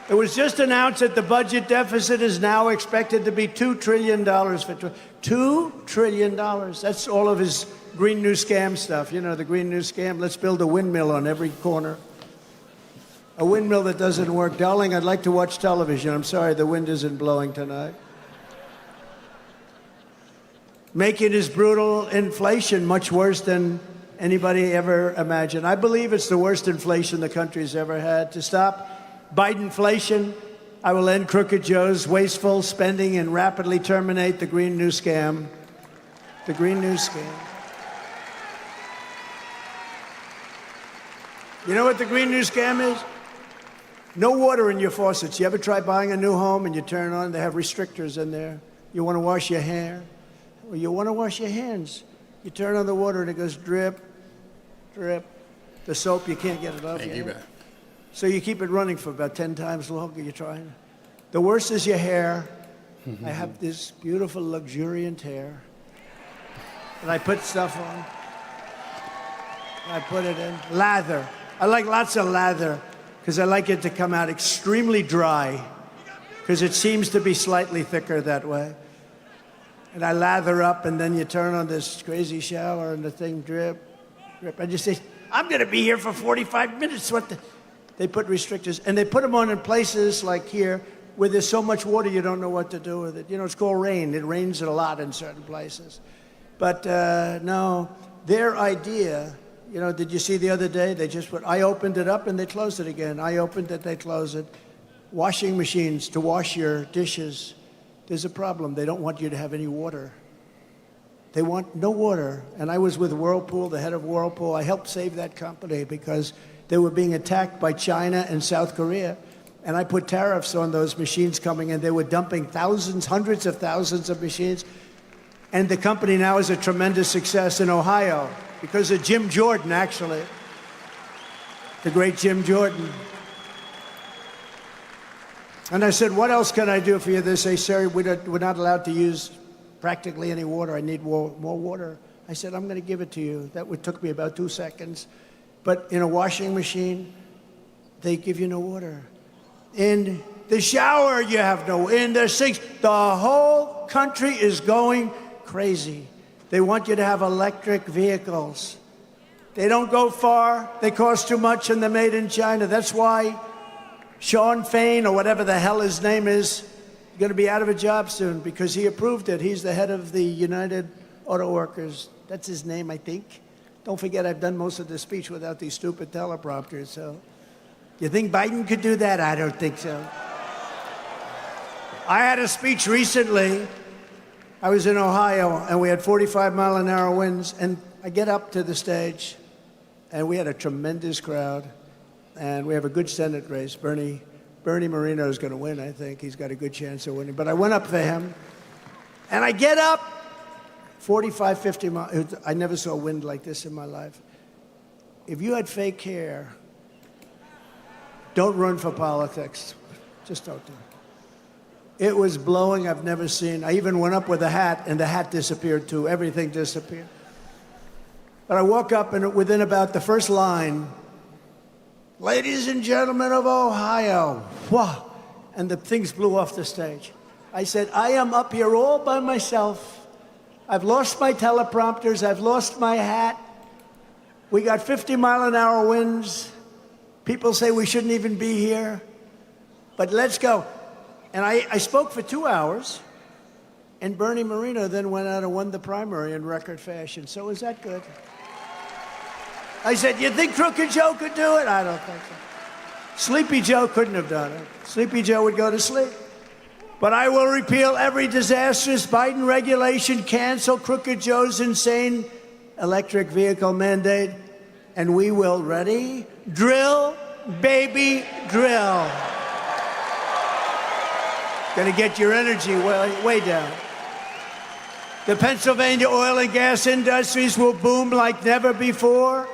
It was just announced that the budget deficit is now expected to be $2 trillion. $2 trillion. That's all of his Green New Scam stuff. You know, the Green New Scam. Let's build a windmill on every corner. A windmill that doesn't work. Darling, I'd like to watch television. I'm sorry, the wind isn't blowing tonight. Making his brutal inflation much worse than anybody ever imagined. I believe it's the worst inflation the country's ever had. To stop Bidenflation, I will end Crooked Joe's wasteful spending and rapidly terminate the Green New Scam. The Green New Scam. You know what the Green New Scam is? No water in your faucets. You ever try buying a new home and you turn on, they have restrictors in there. You want to wash your hair, or you want to wash your hands. You turn on the water and it goes drip, drip. The soap, you can't get it off. Thank you, man. So you keep it running for about 10 times longer. You're trying. The worst is your hair. I have this beautiful, luxuriant hair. And I put stuff on. And I put it in. Lather. I like lots of lather because I like it to come out extremely dry because it seems to be slightly thicker that way. And I lather up, and then you turn on this crazy shower, and the thing drip, drip. I just say, I'm going to be here for 45 minutes. They put restrictors, and they put them on in places like here where there's so much water you don't know what to do with it. You know, it's called rain. It rains a lot in certain places. But no, their idea, you know, did you see the other day? They just put, I opened it up, and they closed it again. I opened it, they closed it. Washing machines to wash your dishes. There's a problem. They don't want you to have any water. They want no water. And I was with Whirlpool, the head of Whirlpool. I helped save that company because they were being attacked by China and South Korea. And I put tariffs on those machines coming in. They were dumping thousands, hundreds of thousands of machines. And the company now is a tremendous success in Ohio because of Jim Jordan, actually. The great Jim Jordan. And I said, what else can I do for you? They say, sir, we're not allowed to use practically any water. I need more water. I said, I'm going to give it to you. That took me about 2 seconds. But in a washing machine, they give you no water. In the shower, you have no. In the sinks, the whole country is going crazy. They want you to have electric vehicles. They don't go far. They cost too much, and they're made in China. That's why Sean Fain, or whatever the hell his name is, going to be out of a job soon because he approved it. He's the head of the United Auto Workers. That's his name, I think. Don't forget, I've done most of the speech without these stupid teleprompters, so. You think Biden could do that? I don't think so. I had a speech recently. I was in Ohio, and we had 45-mile-an-hour winds, and I get up to the stage, and we had a tremendous crowd. And we have a good Senate race. Bernie Moreno is going to win, I think. He's got a good chance of winning. But I went up for him. And I get up, 45, 50 miles. I never saw wind like this in my life. If you had fake hair, don't run for politics. Just don't do it. It was blowing I've never seen. I even went up with a hat, and the hat disappeared too. Everything disappeared. But I walk up, and within about the first line, ladies and gentlemen of Ohio, wow, and the things blew off the stage. I said, I am up here all by myself. I've lost my teleprompters. I've lost my hat. We got 50-mile-an-hour winds. People say we shouldn't even be here. But let's go. And I spoke for 2 hours, and Bernie Moreno then went out and won the primary in record fashion. So is that good? I said, you think Crooked Joe could do it? I don't think so. Sleepy Joe couldn't have done it. Sleepy Joe would go to sleep. But I will repeal every disastrous Biden regulation, cancel Crooked Joe's insane electric vehicle mandate, and we will, ready? Drill, baby, drill. Gonna get your energy way down. The Pennsylvania oil and gas industries will boom like never before.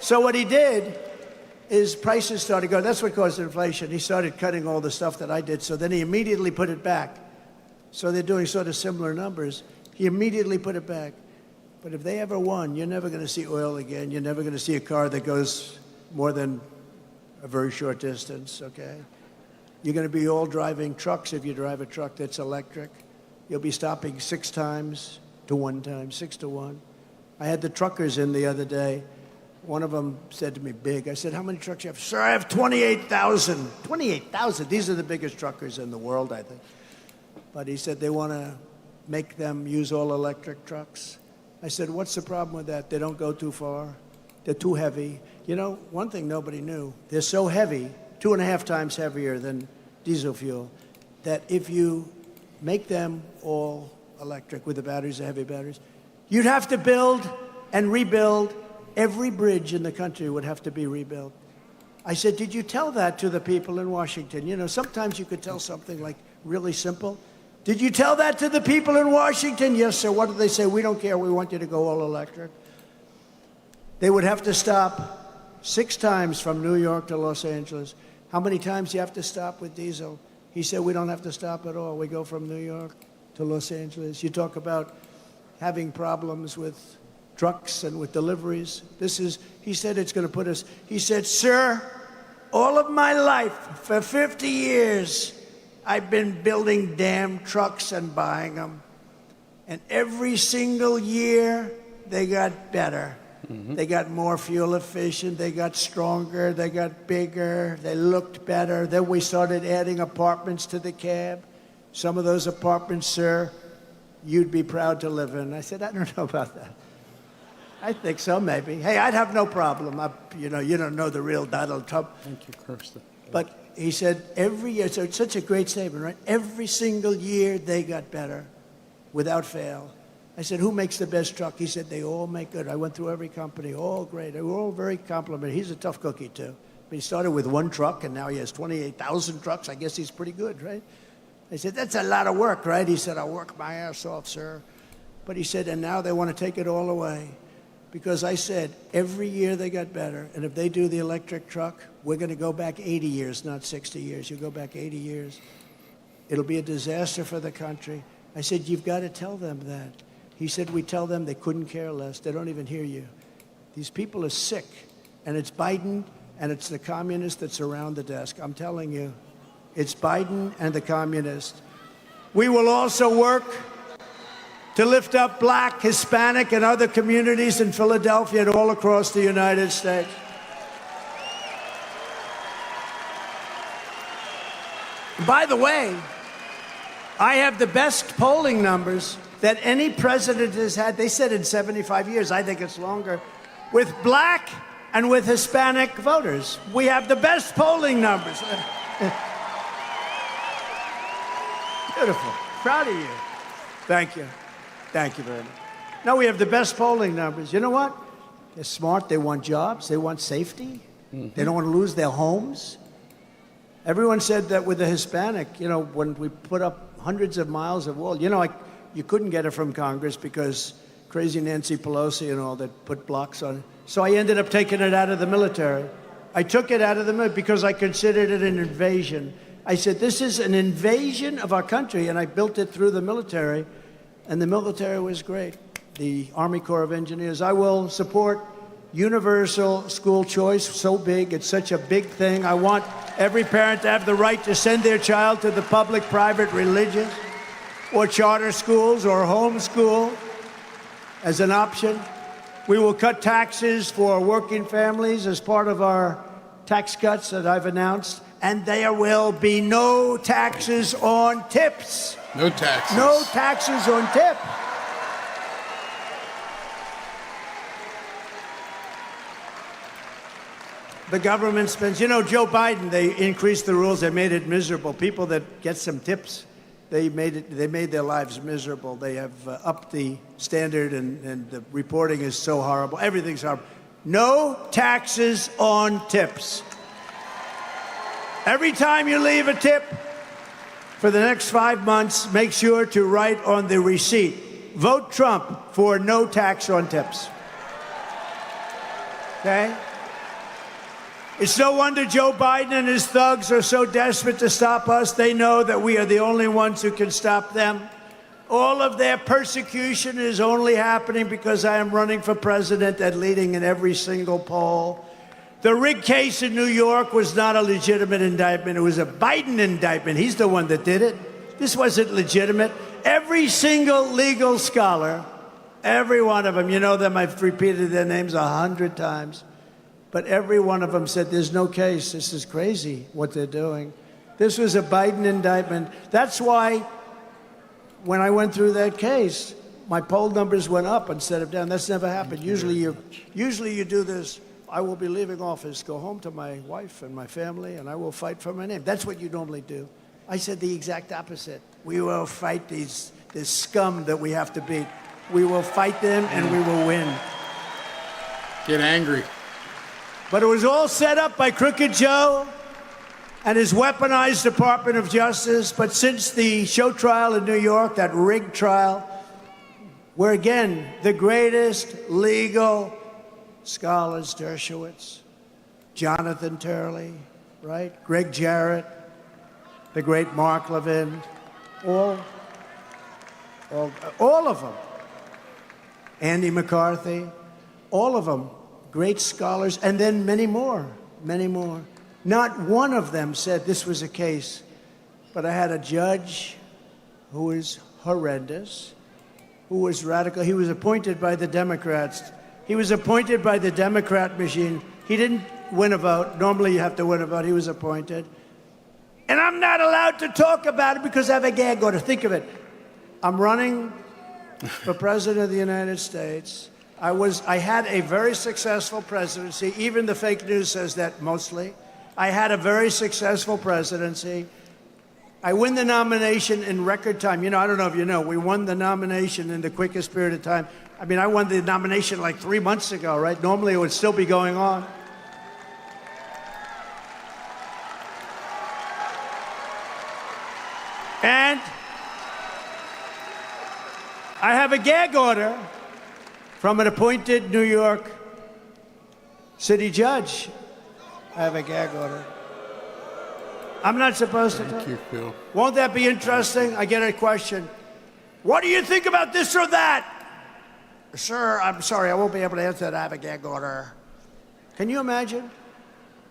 So what he did is prices started going. That's what caused inflation. He started cutting all the stuff that I did. So then he immediately put it back. So they're doing sort of similar numbers. He immediately put it back. But if they ever won, you're never going to see oil again. You're never going to see a car that goes more than a very short distance, okay? You're going to be all driving trucks if you drive a truck that's electric. You'll be stopping 6 times to 1 time, 6 to 1. I had the truckers in the other day. One of them said to me, big. I said, how many trucks do you have? Sir, I have 28,000. 28,000? These are the biggest truckers in the world, I think. But he said they want to make them use all electric trucks. I said, what's the problem with that? They don't go too far. They're too heavy. You know, one thing nobody knew, they're so heavy, 2.5 times heavier than diesel fuel, that if you make them all electric with the batteries, the heavy batteries, you'd have to build and rebuild. Every bridge in the country would have to be rebuilt. I said, did you tell that to the people in Washington? You know, sometimes you could tell something like really simple. Did you tell that to the people in Washington? Yes, sir. What did they say? We don't care. We want you to go all electric. They would have to stop 6 times from New York to Los Angeles. How many times do you have to stop with diesel? He said, we don't have to stop at all. We go from New York to Los Angeles. You talk about having problems with trucks and with deliveries. He said it's going to put us, he said, sir, all of my life, for 50 years, I've been building damn trucks and buying them. And every single year, they got better. Mm-hmm. They got more fuel efficient, they got stronger, they got bigger, they looked better. Then we started adding apartments to the cab. Some of those apartments, sir, you'd be proud to live in. I said, I don't know about that. I think so, maybe. Hey, I'd have no problem. You don't know the real Donald Trump. Thank you, Kirsten. But he said every year, so it's such a great statement, right? Every single year they got better without fail. I said, who makes the best truck? He said, they all make good. I went through every company, all great. They were all very complimentary. He's a tough cookie, too. But he started with 1 truck, and now he has 28,000 trucks. I guess he's pretty good, right? I said, that's a lot of work, right? He said, I'll work my ass off, sir. But he said, and now they want to take it all away. Because I said, every year they got better. And if they do the electric truck, we're going to go back 80 years, not 60 years. You go back 80 years. It'll be a disaster for the country. I said, you've got to tell them that. He said, we tell them they couldn't care less. They don't even hear you. These people are sick. And it's Biden and it's the communists that surround the desk. I'm telling you, it's Biden and the communists. We will also work to lift up Black, Hispanic, and other communities in Philadelphia and all across the United States. By the way, I have the best polling numbers that any president has had. They said in 75 years. I think it's longer. With Black and with Hispanic voters. We have the best polling numbers. Beautiful. Proud of you. Thank you. Thank you very much. No, we have the best polling numbers. You know what? They're smart. They want jobs. They want safety. Mm-hmm. They don't want to lose their homes. Everyone said that with the Hispanic, when we put up hundreds of miles of wall, you couldn't get it from Congress because crazy Nancy Pelosi and all that put blocks on it. So I ended up taking it out of the military. I took it out of the military because I considered it an invasion. I said, this is an invasion of our country, and I built it through the military. And the military was great. The Army Corps of Engineers. I will support universal school choice. So big. It's such a big thing. I want every parent to have the right to send their child to the public, private, religious, or charter schools or homeschool as an option. We will cut taxes for working families as part of our tax cuts that I've announced. And there will be no taxes on tips. No taxes. No taxes on tips. The government spends, Joe Biden, they increased the rules. They made it miserable. People that get some tips, they made their lives miserable. They have upped the standard and the reporting is so horrible. Everything's horrible. No taxes on tips. Every time you leave a tip for the next 5 months, make sure to write on the receipt, vote Trump for no tax on tips. Okay? It's no wonder Joe Biden and his thugs are so desperate to stop us. They know that we are the only ones who can stop them. All of their persecution is only happening because I am running for president and leading in every single poll. The rig case in New York was not a legitimate indictment. It was a Biden indictment. He's the one that did it. This wasn't legitimate. Every single legal scholar, every one of them, you know them, I've repeated their names 100 times, but every one of them said, there's no case. This is crazy what they're doing. This was a Biden indictment. That's why when I went through that case, my poll numbers went up instead of down. That's never happened. Usually you do this. I will be leaving office, go home to my wife and my family, and I will fight for my name. That's what you normally do. I said the exact opposite. We will fight this scum that we have to beat. We will fight them, and we will win. Get angry. But it was all set up by Crooked Joe and his weaponized Department of Justice. But since the show trial in New York, that rigged trial, where again, the greatest legal scholars, Dershowitz, Jonathan Turley, right? Greg Jarrett, the great Mark Levin, all of them. Andy McCarthy, all of them, great scholars, and then many more. Not one of them said this was a case, but I had a judge who was horrendous, who was radical. He was appointed by the Democrats. He was appointed by the Democrat machine. He didn't win a vote. Normally you have to win a vote. He was appointed. And I'm not allowed to talk about it because I have a gag order. Think of it. I'm running for President of the United States. I had a very successful presidency. Even the fake news says that mostly. I had a very successful presidency. I win the nomination in record time. You know, I don't know if you know, we won the nomination in the quickest period of time. I mean, I won the nomination like 3 months ago, right? Normally it would still be going on. And I have a gag order from an appointed New York City judge. I have a gag order. I'm not supposed to talk. Thank you, Phil. Won't that be interesting? I get a question. What do you think about this or that? Sir, I'm sorry, I won't be able to answer that. I have a gag order. Can you imagine?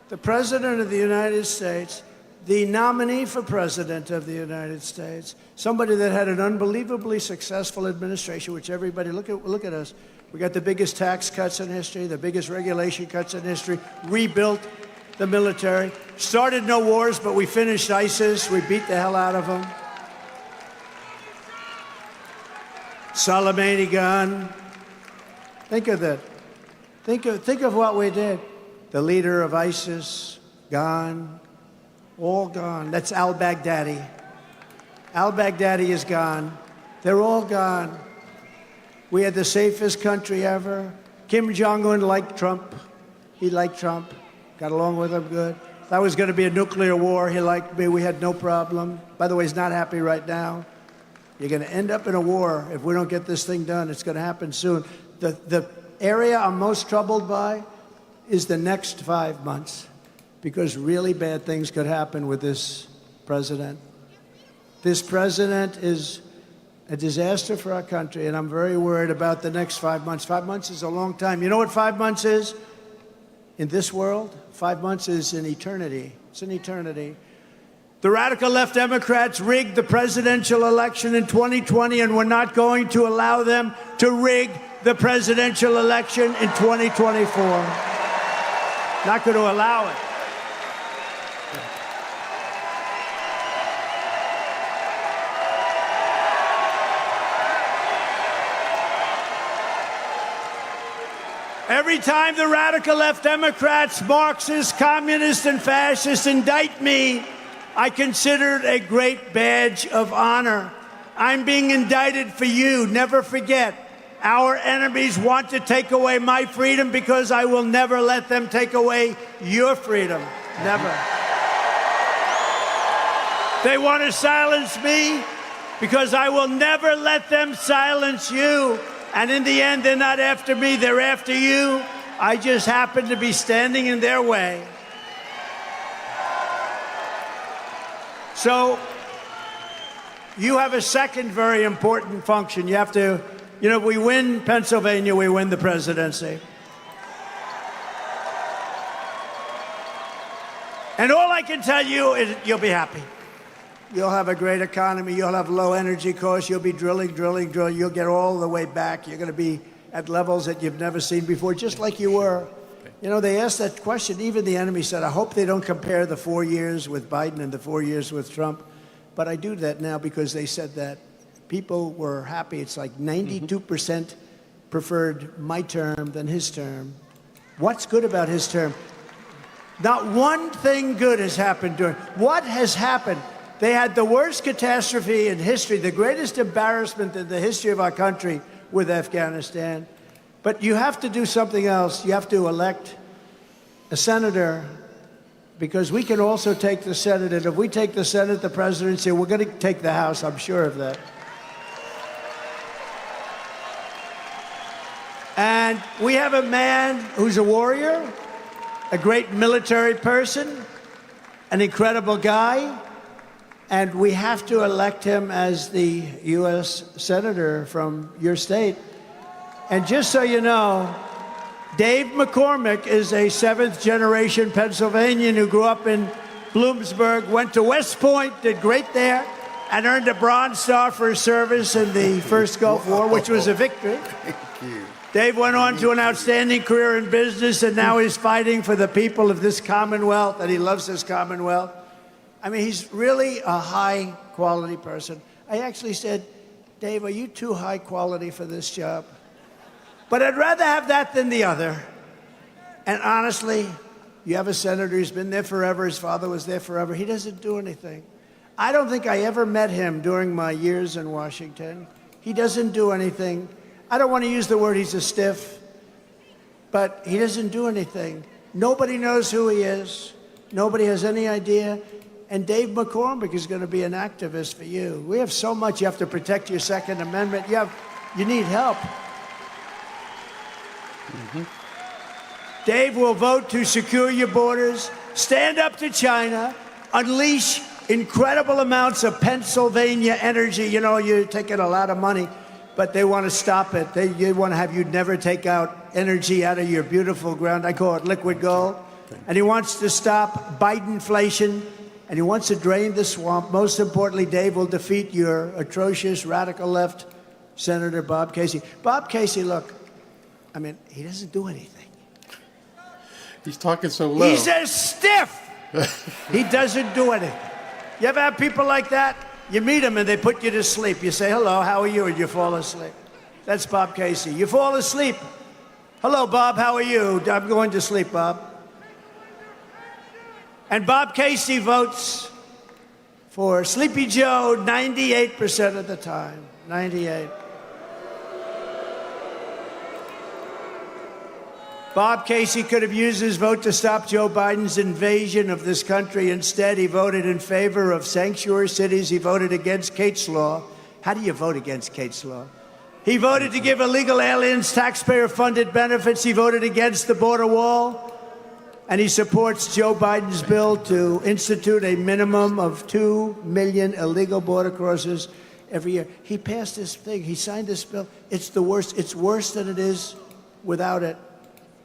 The President of the United States, the nominee for President of the United States, somebody that had an unbelievably successful administration, which everybody, look at us. We got the biggest tax cuts in history, the biggest regulation cuts in history, rebuilt the military, started no wars, but we finished ISIS. We beat the hell out of them. Soleimani gone. Think of that. Think of what we did. The leader of ISIS gone. All gone. That's al-Baghdadi. Al-Baghdadi is gone. They're all gone. We had the safest country ever. Kim Jong-un liked Trump. He liked Trump. Got along with him good. That was going to be a nuclear war. He liked me. We had no problem. By the way, he's not happy right now. You're going to end up in a war if we don't get this thing done. It's going to happen soon. The area I'm most troubled by is the next 5 months, because really bad things could happen with this president. This president is a disaster for our country, and I'm very worried about the next 5 months. 5 months is a long time. You know what 5 months is? In this world, 5 months is an eternity. It's an eternity. The radical left Democrats rigged the presidential election in 2020, and we're not going to allow them to rig the presidential election in 2024. Not going to allow it. Every time the radical left Democrats, Marxists, communists, and fascists indict me, I consider it a great badge of honor. I'm being indicted for you. Never forget, our enemies want to take away my freedom because I will never let them take away your freedom. Never. They want to silence me because I will never let them silence you. And in the end, they're not after me, they're after you. I just happen to be standing in their way. So, you have a second very important function. You have to, you know, we win Pennsylvania, we win the presidency. And all I can tell you is you'll be happy. You'll have a great economy. You'll have low energy costs. You'll be drilling. You'll get all the way back. You're going to be at levels that you've never seen before, just like you were. You know, they asked that question. Even the enemy said, I hope they don't compare the 4 years with Biden and the 4 years with Trump. But I do that now because they said that. people were happy. It's like 92% preferred my term than his term. What's good about his term? Not one thing good has happened during. What has happened? They had the worst catastrophe in history, the greatest embarrassment in the history of our country with Afghanistan. But you have to do something else. You have to elect a senator, because we can also take the Senate. And if we take the Senate, the presidency, we're going to take the House. I'm sure of that. And we have a man who's a warrior, a great military person, an incredible guy, and we have to elect him as the U.S. Senator from your state. And just so you know, Dave McCormick is a seventh-generation Pennsylvanian who grew up in Bloomsburg, went to West Point, did great there, and earned a Bronze Star for his service in the first Gulf War, which was a victory. Thank you. Dave went on to an outstanding career in business, and now he's fighting for the people of this Commonwealth, and he loves this Commonwealth. I mean, he's really a high-quality person. I actually said, Dave, are you too high quality for this job? But I'd rather have that than the other. And honestly, you have a senator who's been there forever. His father was there forever. He doesn't do anything. I don't think I ever met him during my years in Washington. He doesn't do anything. I don't want to use the word he's a stiff, but he doesn't do anything. Nobody knows who he is. Nobody has any idea. And Dave McCormick is going to be an activist for you. We have so much. You have to protect your Second Amendment. You need help. Dave will vote to secure your borders, stand up to China, unleash incredible amounts of Pennsylvania energy. You know, you're taking a lot of money, but they want to stop it. They want to have you never take out energy out of your beautiful ground. I call it liquid gold. And he wants to stop Bidenflation, and he wants to drain the swamp. Most importantly, Dave will defeat your atrocious radical left Senator Bob Casey. Bob Casey, look, I mean, he doesn't do anything. He's talking so low. He's a stiff. He doesn't do anything. You ever have people like that? You meet them and they put you to sleep. You say, hello, how are you? And you fall asleep. That's Bob Casey. You fall asleep. Hello, Bob, how are you? I'm going to sleep, Bob. And Bob Casey votes for Sleepy Joe 98% of the time. 98. Bob Casey could have used his vote to stop Joe Biden's invasion of this country. Instead, he voted in favor of sanctuary cities. He voted against Kate's Law. How do you vote against Kate's Law? He voted to give illegal aliens taxpayer-funded benefits. He voted against the border wall. And he supports Joe Biden's bill to institute a minimum of 2 million illegal border crossers every year. He passed this thing. He signed this bill. It's the worst. It's worse than it is without it.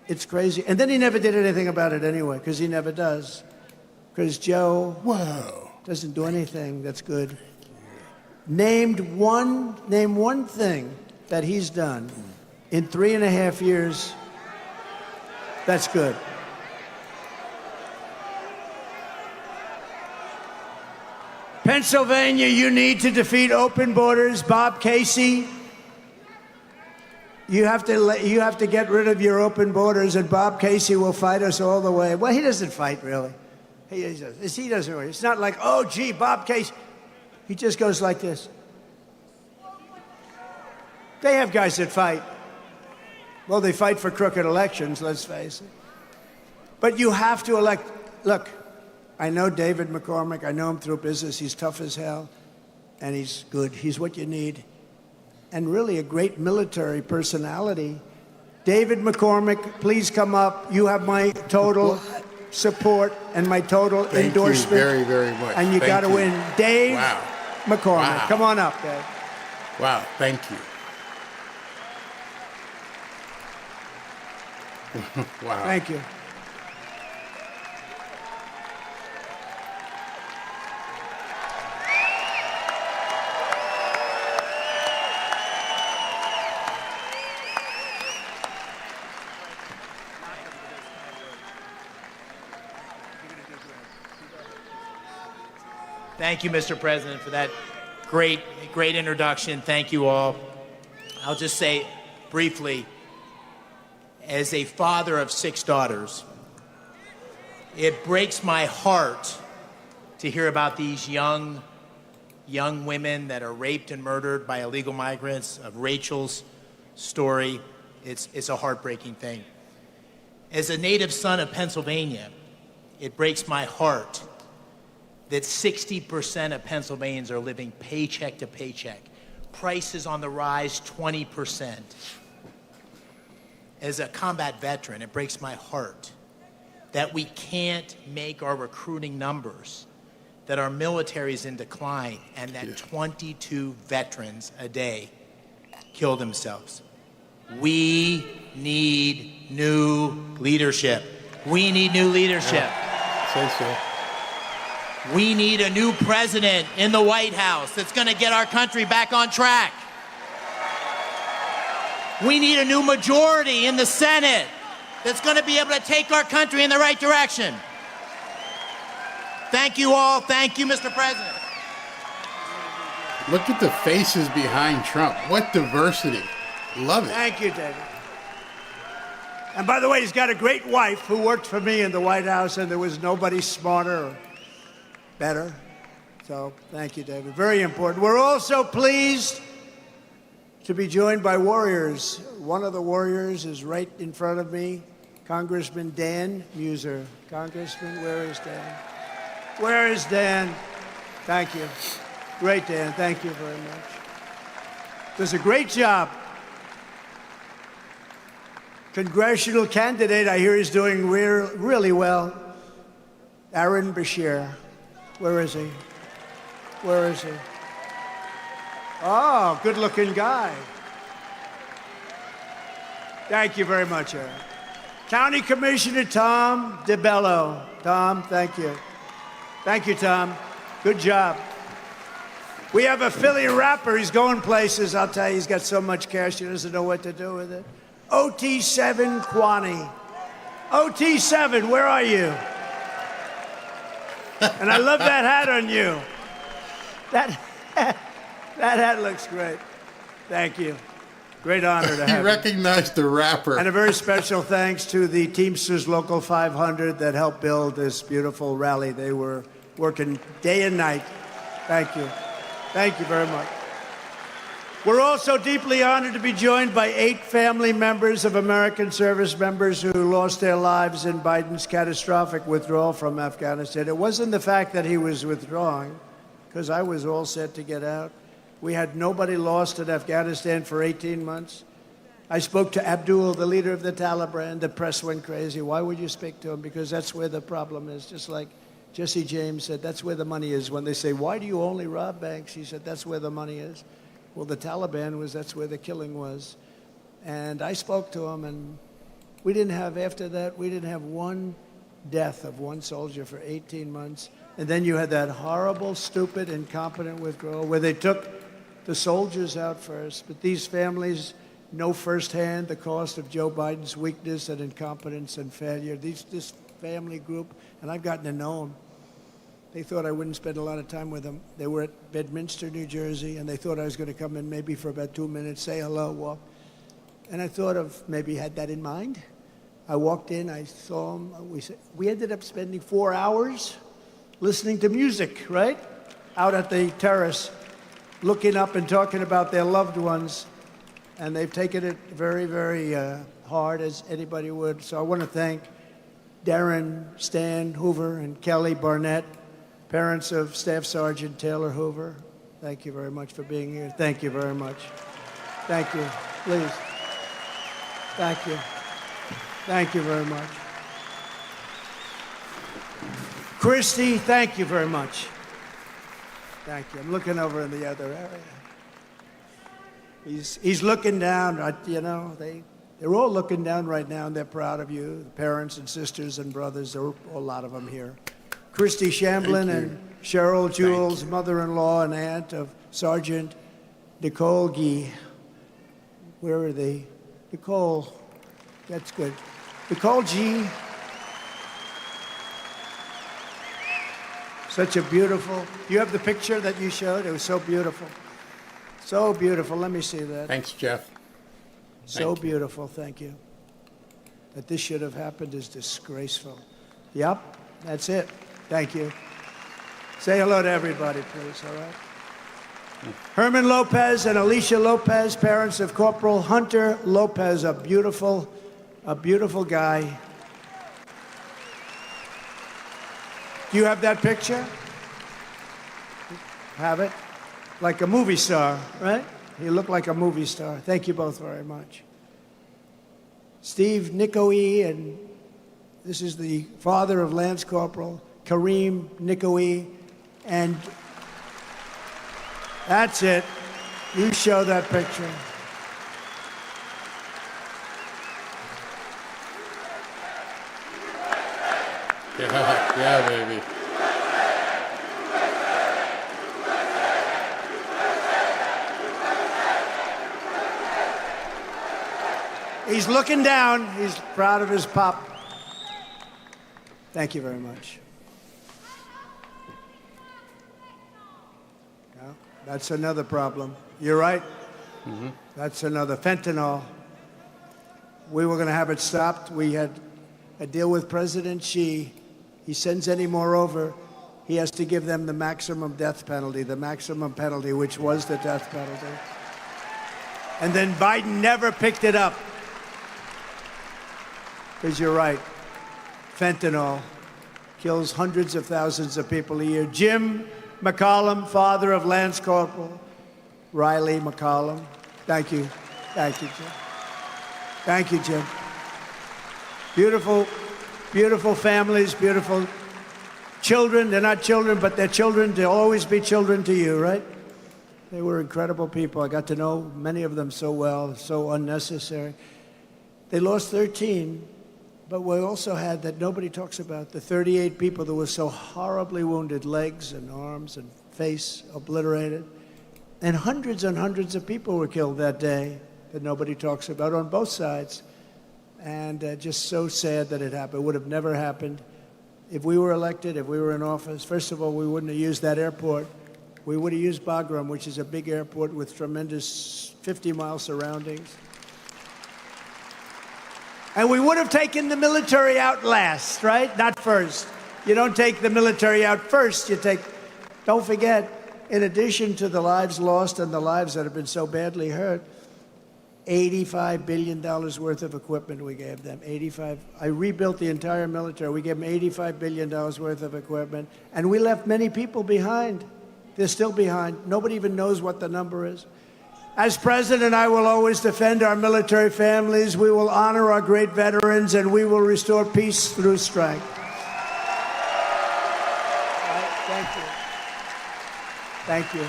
It's crazy. And then he never did anything about it anyway, because he never does. Because Joe doesn't do anything that's good. Name one thing that he's done in 3.5 years that's good. Pennsylvania, you need to defeat open borders. Bob Casey, you have to get rid of your open borders, and Bob Casey will fight us all the way. Well, he doesn't fight, really. He doesn't really. It's not like, oh, gee, Bob Casey. He just goes like this. They have guys that fight. Well, they fight for crooked elections, let's face it. But you have to elect. Look, I know David McCormick. I know him through business. He's tough as hell, and he's good. He's what you need. And really a great military personality. David McCormick, please come up. You have my total support and my total endorsement. Thank you very, very much. And you got to win. Dave McCormick. Wow. Come on up, Dave. Wow, thank you. Wow. Thank you. Thank you, Mr. President, for that great introduction. Thank you all. I'll just say briefly, as a father of 6 daughters, it breaks my heart to hear about these young women that are raped and murdered by illegal migrants. Of Rachel's story, it's a heartbreaking thing. As a native son of Pennsylvania, it breaks my heart that 60% of Pennsylvanians are living paycheck to paycheck. Prices on the rise 20%. As a combat veteran, it breaks my heart that we can't make our recruiting numbers, that our military is in decline, and that 22 veterans a day kill themselves. We need new leadership. We need new leadership. Say so. We need a new president in the White House that's going to get our country back on track. We need a new majority in the Senate that's going to be able to take our country in the right direction. Thank you all. Thank you, Mr. President. Look at the faces behind Trump. What diversity. Love it. Thank you, David. And by the way, he's got a great wife who worked for me in the White House, and there was nobody smarter or better. So thank you, David. Very important. We're also pleased to be joined by warriors. One of the warriors is right in front of me, Congressman Dan Muser. Congressman, where is Dan? Where is Dan? Thank you. Great, Dan. Thank you very much. Does a great job. Congressional candidate, I hear he's doing really well. Aaron Beshear. Where is he? Where is he? Oh, good-looking guy. Thank you very much, Aaron. County Commissioner Tom DeBello. Tom, thank you. Thank you, Tom. Good job. We have a Philly rapper. He's going places. I'll tell you, he's got so much cash, he doesn't know what to do with it. OT7 Kwani. OT7, where are you? And I love that hat on you. That hat looks great. Thank you. Great honor to have you. He recognized the rapper. And a very special thanks to the Teamsters Local 500 that helped build this beautiful rally. They were working day and night. Thank you. Thank you very much. We're also deeply honored to be joined by 8 family members of American service members who lost their lives in Biden's catastrophic withdrawal from Afghanistan. It wasn't the fact that he was withdrawing, because I was all set to get out. We had nobody lost in Afghanistan for 18 months. I spoke to Abdul, the leader of the Taliban. The press went crazy. Why would you speak to him? Because that's where the problem is. Just like Jesse James said, that's where the money is. When they say, why do you only rob banks? He said, that's where the money is. Well, the Taliban that's where the killing was. And I spoke to him, and after that, we didn't have one death of one soldier for 18 months. And then you had that horrible, stupid, incompetent withdrawal where they took the soldiers out first. But these families know firsthand the cost of Joe Biden's weakness and incompetence and failure. This family group, and I've gotten to know them, they thought I wouldn't spend a lot of time with them. They were at Bedminster, New Jersey, and they thought I was going to come in maybe for about 2 minutes, say hello, walk. And I thought of maybe had that in mind. I walked in, I saw them. We ended up spending 4 hours listening to music, right? Out at the terrace, looking up and talking about their loved ones. And they've taken it very, very hard, as anybody would. So I want to thank Darren, Stan Hoover, and Kelly Barnett, parents of Staff Sergeant Taylor Hoover. Thank you very much for being here. Thank you very much. Thank you. Please. Thank you. Thank you very much. Christy, thank you very much. Thank you. I'm looking over in the other area. He's looking down. They're all looking down right now, and they're proud of you. The parents and sisters and brothers, there are a lot of them here. Christy Shamblin and Cheryl Jules, mother-in-law and aunt of Sergeant Nicole Gee. Where are they? Nicole, that's good. Nicole G. Such a beautiful, you have the picture that you showed? It was so beautiful. So beautiful. Let me see that. Thanks, Jeff. So beautiful. Thank you. That this should have happened is disgraceful. Yep, that's it. Thank you. Say hello to everybody, please, all right? Herman Lopez and Alicia Lopez, parents of Corporal Hunter Lopez, a beautiful guy. Do you have that picture? Have it? Like a movie star, right? You look like a movie star. Thank you both very much. Steve Nicoe, and this is the father of Lance Corporal Kareem Nicoe, and that's it. You show that picture. Yeah, baby. He's looking down. He's proud of his pop. Thank you very much. No, that's another problem. You're right. Mm-hmm. That's another fentanyl. We were going to have it stopped. We had a deal with President Xi. He sends any more over, he has to give them the maximum death penalty, which was the death penalty. And then Biden never picked it up. Because you're right, fentanyl kills hundreds of thousands of people a year. Jim McCollum, father of Lance Corporal Riley McCollum. Thank you. Thank you, Jim. Thank you, Jim. Beautiful, beautiful families, beautiful children. They're not children, but they're children. They'll always be children to you, right? They were incredible people. I got to know many of them so well, so unnecessary. They lost 13, but we also had, that nobody talks about, the 38 people that were so horribly wounded, legs and arms and face obliterated. And hundreds of people were killed that day that nobody talks about on both sides. And just so sad that it happened. It would have never happened if we were elected, if we were in office. First of all, we wouldn't have used that airport. We would have used Bagram, which is a big airport with tremendous 50-mile surroundings. And we would have taken the military out last, right? Not first. You don't take the military out first. Don't forget, in addition to the lives lost and the lives that have been so badly hurt, $85 billion worth of equipment we gave them. I rebuilt the entire military. We gave them $85 billion worth of equipment. And we left many people behind. They're still behind. Nobody even knows what the number is. As president, I will always defend our military families. We will honor our great veterans, and we will restore peace through strength. Thank you. Thank you.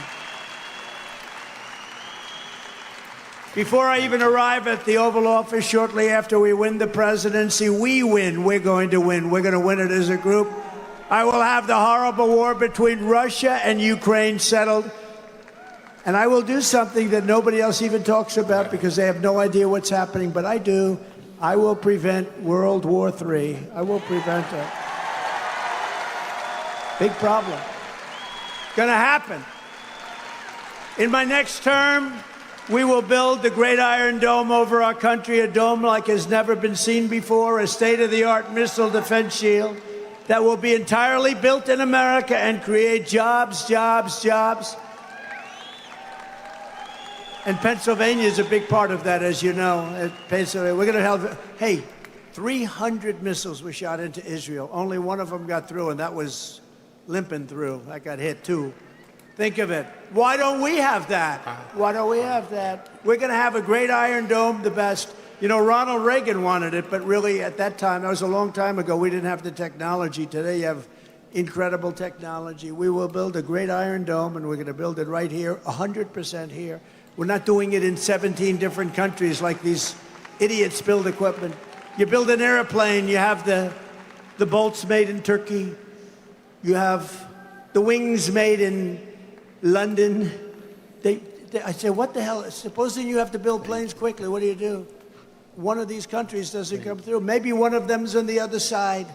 Before I even arrive at the Oval Office, shortly after we win the presidency, we win. We're going to win. We're going to win it as a group. I will have the horrible war between Russia and Ukraine settled. And I will do something that nobody else even talks about because they have no idea what's happening, but I do. I will prevent World War III. I will prevent it. Big problem. Gonna happen. In my next term, we will build the Great Iron Dome over our country, a dome like has never been seen before, a state-of-the-art missile defense shield that will be entirely built in America and create jobs, jobs, jobs. And Pennsylvania is a big part of that, as you know. Pennsylvania, we're going to have, 300 missiles were shot into Israel. Only one of them got through, and that was limping through. That got hit, too. Think of it. Why don't we have that? Why don't we have that? We're going to have a Great Iron Dome, the best. You know, Ronald Reagan wanted it, but really at that time, that was a long time ago, we didn't have the technology. Today you have incredible technology. We will build a Great Iron Dome, and we're going to build it right here, 100% here. We're not doing it in 17 different countries like these idiots build equipment. You build an airplane, you have the bolts made in Turkey. You have the wings made in London. I say, what the hell? Supposing you have to build planes quickly, what do? One of these countries doesn't come through. Maybe one of them's on the other side.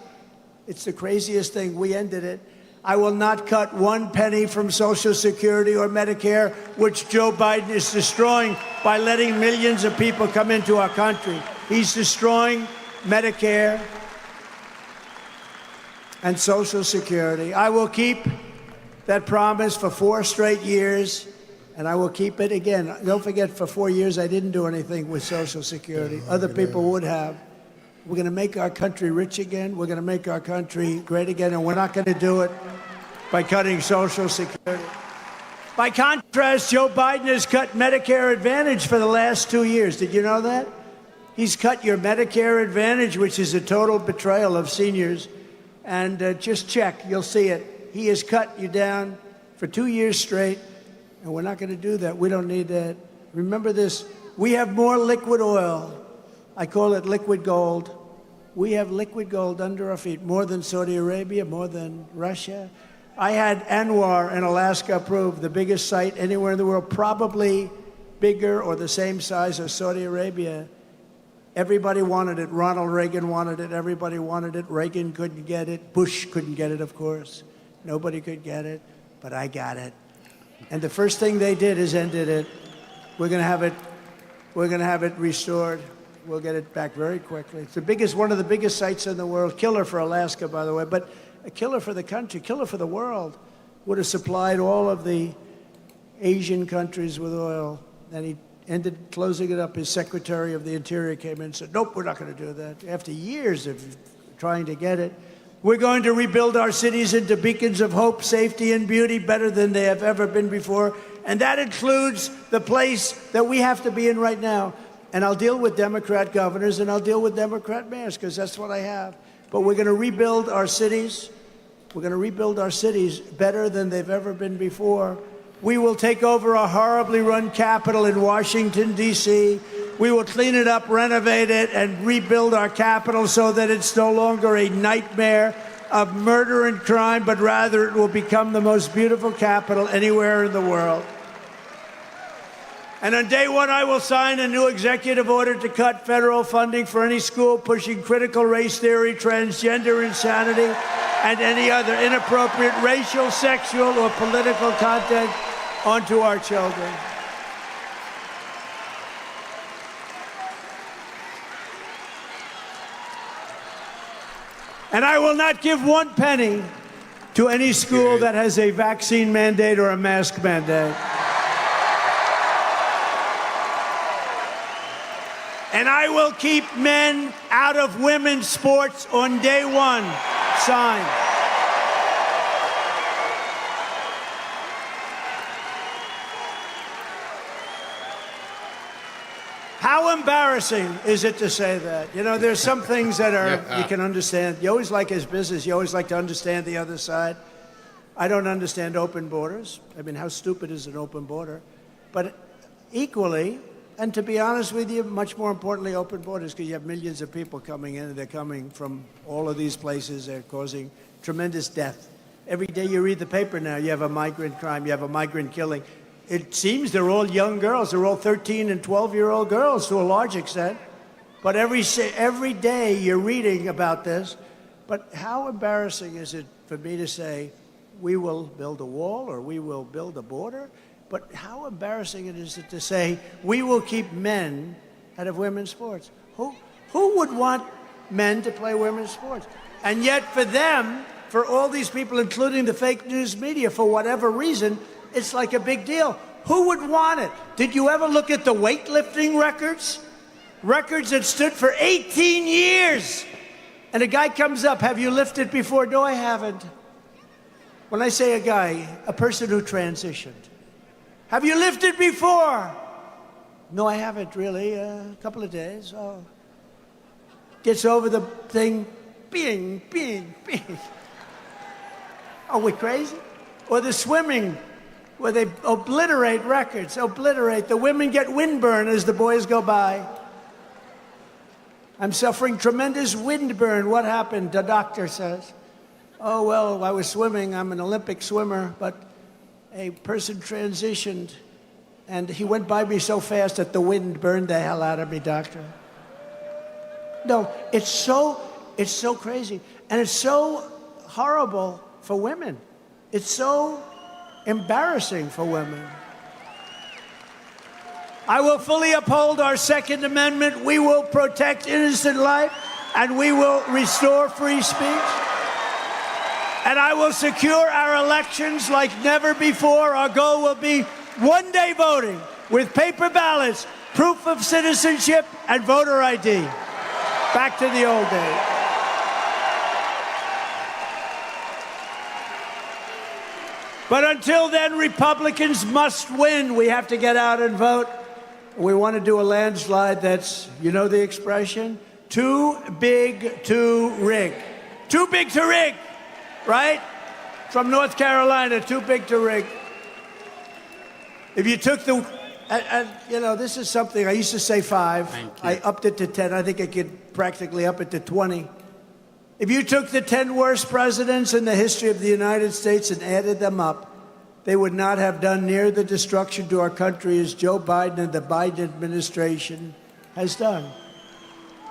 It's the craziest thing. We ended it. I will not cut one penny from Social Security or Medicare, which Joe Biden is destroying by letting millions of people come into our country. He's destroying Medicare and Social Security. I will keep that promise for 4 straight years, and I will keep it again. Don't forget, for 4 years, I didn't do anything with Social Security. Other people would have. We're going to make our country rich again. We're going to make our country great again, and we're not going to do it by cutting Social Security. By contrast, Joe Biden has cut Medicare Advantage for the last 2 years. Did you know that? He's cut your Medicare Advantage, which is a total betrayal of seniors. And just check, you'll see it. He has cut you down for 2 years straight, and we're not going to do that. We don't need that. Remember this, we have more liquid oil. I call it liquid gold. We have liquid gold under our feet, more than Saudi Arabia, more than Russia. I had Anwar in Alaska approved, the biggest site anywhere in the world, probably bigger or the same size as Saudi Arabia. Everybody wanted it. Ronald Reagan wanted it. Everybody wanted it. Reagan couldn't get it. Bush couldn't get it, of course. Nobody could get it, but I got it. And the first thing they did is ended it. We're going to have it. We're going to have it restored. We'll get it back very quickly. It's the biggest, one of the biggest sites in the world. Killer for Alaska, by the way, but a killer for the country, killer for the world. Would have supplied all of the Asian countries with oil. And he ended closing it up. His Secretary of the Interior came in and said, nope, we're not going to do that. After years of trying to get it. We're going to rebuild our cities into beacons of hope, safety, and beauty better than they have ever been before. And that includes the place that we have to be in right now. And I'll deal with Democrat governors and I'll deal with Democrat mayors because that's what I have. But we're going to rebuild our cities. We're going to rebuild our cities better than they've ever been before. We will take over a horribly run Capitol in Washington, D.C. We will clean it up, renovate it, and rebuild our Capitol so that it's no longer a nightmare of murder and crime, but rather it will become the most beautiful Capitol anywhere in the world. And on day one, I will sign a new executive order to cut federal funding for any school pushing critical race theory, transgender insanity, and any other inappropriate racial, sexual, or political content onto our children. And I will not give one penny to any school that has a vaccine mandate or a mask mandate. And I will keep men out of women's sports on day one. Sign. How embarrassing is it to say that? You know, there's some things that are, you can understand. You always like his business. You always like to understand the other side. I don't understand open borders. I mean, how stupid is an open border? But equally, and to be honest with you, much more importantly, open borders, because you have millions of people coming in, and they're coming from all of these places. They're causing tremendous death. Every day you read the paper now, you have a migrant crime, you have a migrant killing. It seems they're all young girls. They're all 13 and 12-year-old girls to a large extent. But every day you're reading about this. But how embarrassing is it for me to say, we will build a wall or we will build a border? But how embarrassing it is to say, we will keep men out of women's sports. Who would want men to play women's sports? And yet for them, for all these people, including the fake news media, for whatever reason, it's like a big deal. Who would want it? Did you ever look at the weightlifting records? Records that stood for 18 years. And a guy comes up, have you lifted before? No, I haven't. When I say a guy, a person who transitioned. Have you lifted before? No, I haven't really. A couple of days. Oh. Gets over the thing, bing, bing, bing. Are we crazy? Or the swimming, where they obliterate records, obliterate. The women get windburn as the boys go by. I'm suffering tremendous windburn. What happened? The doctor says. Oh, well, I was swimming. I'm an Olympic swimmer, but a person transitioned, and he went by me so fast that the wind burned the hell out of me, doctor. No, it's so crazy, and it's so horrible for women. It's so embarrassing for women. I will fully uphold our Second Amendment. We will protect innocent life, and we will restore free speech. And I will secure our elections like never before. Our goal will be one-day voting with paper ballots, proof of citizenship, and voter ID. Back to the old days. But until then, Republicans must win. We have to get out and vote. We want to do a landslide that's, you know the expression? Too big to rig. Too big to rig, right? From North Carolina, too big to rig. If you took the, and you know, this is something, I used to say 5. I upped it to 10. I think I could practically up it to 20. If you took the 10 worst presidents in the history of the United States and added them up, they would not have done near the destruction to our country as Joe Biden and the Biden administration has done.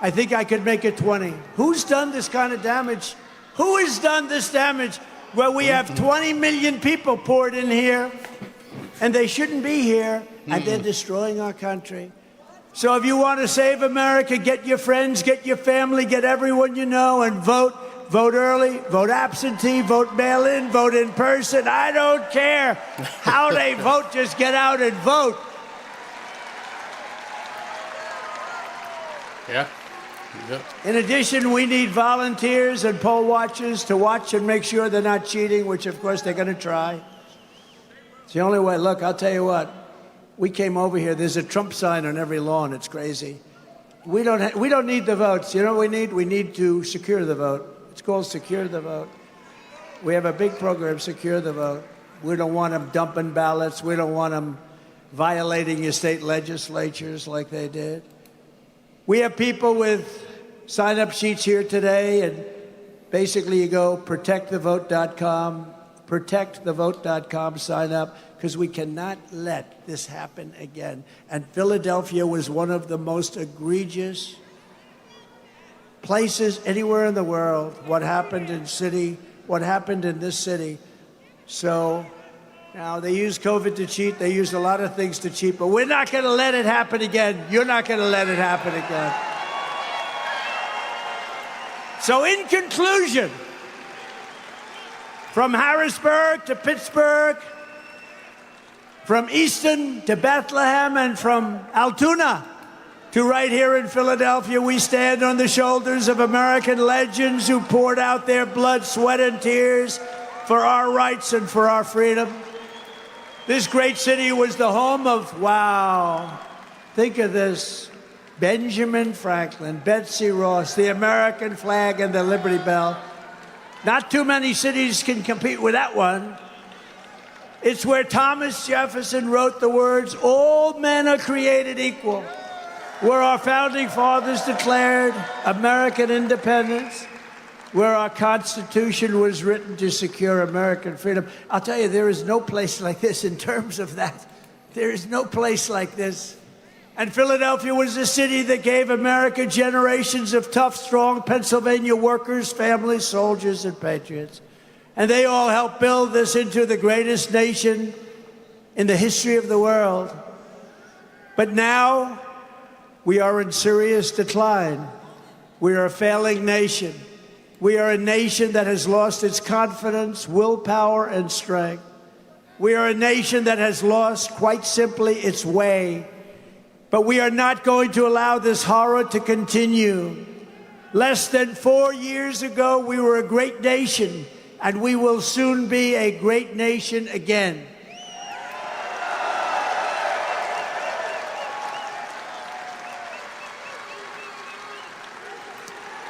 I think I could make it 20. Who's done this kind of damage? Who has done this damage where we have 20 million people poured in here and they shouldn't be here and they're destroying our country? So if you want to save America, get your friends, get your family, get everyone you know and vote. Vote early, vote absentee, vote mail-in, vote in person. I don't care how they vote, just get out and vote. Yeah. Yep. In addition, we need volunteers and poll watchers to watch and make sure they're not cheating, which of course they're going to try. It's the only way. Look, I'll tell you what. We came over here. There's a Trump sign on every lawn. It's crazy. We don't need the votes. You know what we need? We need to secure the vote. It's called Secure the Vote. We have a big program, Secure the Vote. We don't want them dumping ballots. We don't want them violating your state legislatures like they did. We have people with sign-up sheets here today, and basically you go protectthevote.com, protectthevote.com, sign up, because we cannot let this happen again. And Philadelphia was one of the most egregious places anywhere in the world. What happened in this city. So now they use COVID to cheat. They use a lot of things to cheat, but we're not going to let it happen again. You're not going to let it happen again. So in conclusion, from Harrisburg to Pittsburgh, from Easton to Bethlehem, and from Altoona to right here in Philadelphia, we stand on the shoulders of American legends who poured out their blood, sweat, and tears for our rights and for our freedom. This great city was the home of, wow, think of this, Benjamin Franklin, Betsy Ross, the American flag, and the Liberty Bell. Not too many cities can compete with that one. It's where Thomas Jefferson wrote the words, "All men are created equal," where our founding fathers declared American independence, where our Constitution was written to secure American freedom. I'll tell you, there is no place like this in terms of that. There is no place like this. And Philadelphia was the city that gave America generations of tough, strong Pennsylvania workers, families, soldiers, and patriots. And they all helped build this into the greatest nation in the history of the world. But now, we are in serious decline. We are a failing nation. We are a nation that has lost its confidence, willpower, and strength. We are a nation that has lost, quite simply, its way. But we are not going to allow this horror to continue. Less than 4 years ago, we were a great nation, and we will soon be a great nation again.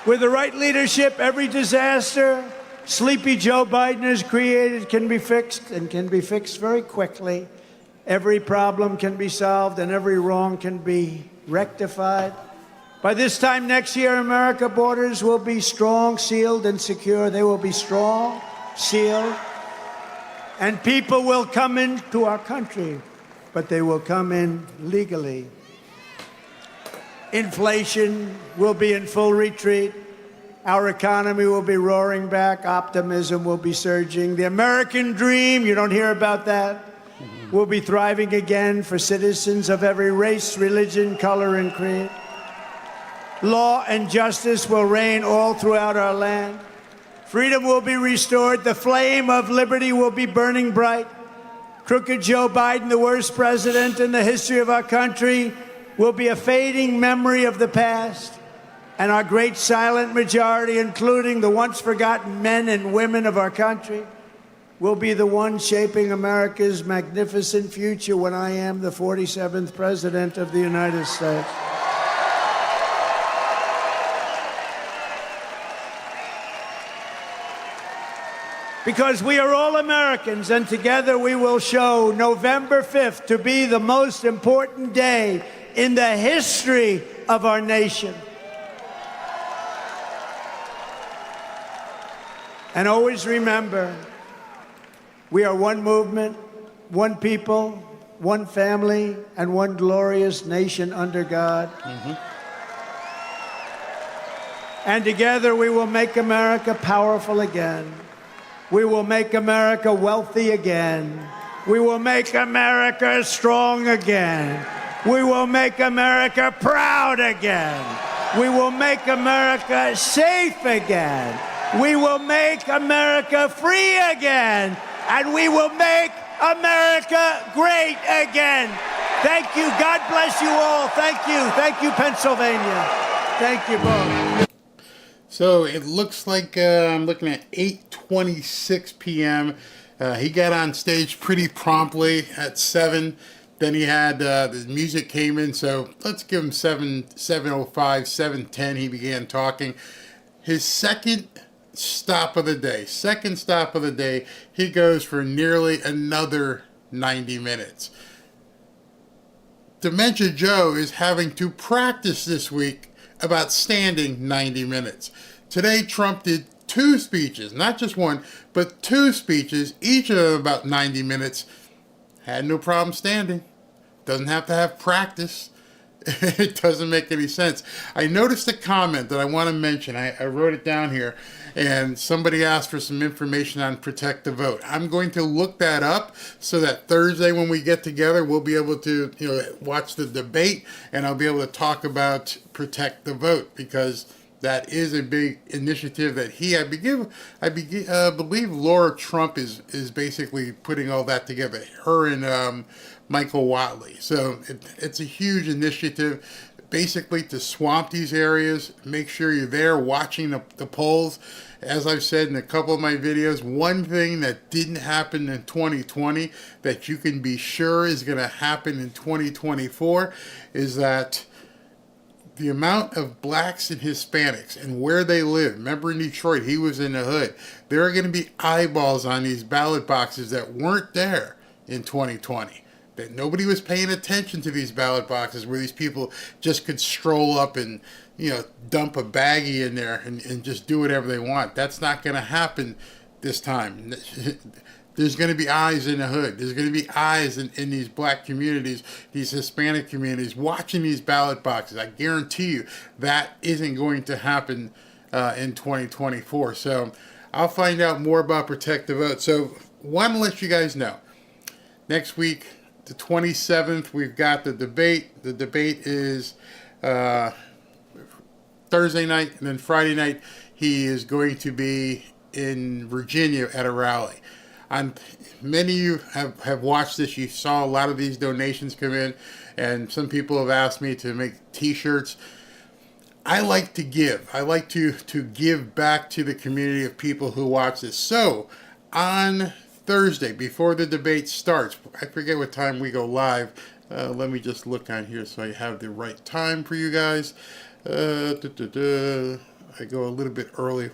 With the right leadership, every disaster sleepy Joe Biden has created can be fixed, and can be fixed very quickly. Every problem can be solved, and every wrong can be rectified. By this time next year, America's borders will be strong, sealed, and secure. They will be strong, sealed, and people will come into our country, but they will come in legally. Inflation will be in full retreat. Our economy will be roaring back. Optimism will be surging. The American dream, you don't hear about that, will be thriving again for citizens of every race, religion, color, and creed. Law and justice will reign all throughout our land. Freedom will be restored. The flame of liberty will be burning bright. Crooked Joe Biden, the worst president in the history of our country, will be a fading memory of the past. And our great silent majority, including the once forgotten men and women of our country, will be the ones shaping America's magnificent future when I am the 47th President of the United States. Because we are all Americans, and together we will show November 5th to be the most important day in the history of our nation. And always remember, we are one movement, one people, one family, and one glorious nation under God. And together we will make America powerful again. We will make America wealthy again. We will make America strong again. We will make America proud again. We will make America safe again. We will make America free again. And we will make America great again. Thank you. God bless you all. Thank you. Thank you, Pennsylvania. Thank you both. So it looks like I'm looking at 8:26 p.m. He got on stage pretty promptly at 7. Then he had the music came in, so let's give him 7:05, 7:10. He began talking. His second stop of the day, he goes for nearly another 90 minutes. Dementia Joe is having to practice this week about standing 90 minutes. Today, Trump did 2 speeches, not just one, but 2 speeches, each of them about 90 minutes. Had no problem standing. Doesn't have to have practice. It doesn't make any sense. I noticed a comment that I want to mention. I wrote it down here, and somebody asked for some information on Protect the Vote. I'm going to look that up so that Thursday when we get together, we'll be able to watch the debate, and I'll be able to talk about Protect the Vote, because that is a big initiative that I believe Laura Trump is basically putting all that together. Her and Michael Watley. So it's a huge initiative, basically to swamp these areas. Make sure you're there watching the polls. As I've said in a couple of my videos, one thing that didn't happen in 2020 that you can be sure is going to happen in 2024 is that the amount of blacks and Hispanics and where they live. Remember in Detroit, he was in the hood. There are going to be eyeballs on these ballot boxes that weren't there in 2020. That nobody was paying attention to these ballot boxes where these people just could stroll up and, dump a baggie in there and just do whatever they want. That's not going to happen this time. There's going to be eyes in the hood. There's going to be eyes in these black communities, these Hispanic communities, watching these ballot boxes. I guarantee you that isn't going to happen in 2024. So I'll find out more about Protect the Vote. So want to let you guys know, next week, the 27th, we've got the debate. The debate is Thursday night, and then Friday night, he is going to be in Virginia at a rally. Many of you have watched this. You saw a lot of these donations come in, and some people have asked me to make t-shirts. I like to give. I like to give back to the community of people who watch this. So on Thursday, before the debate starts, I forget what time we go live. Let me just look on here so I have the right time for you guys. I go a little bit early.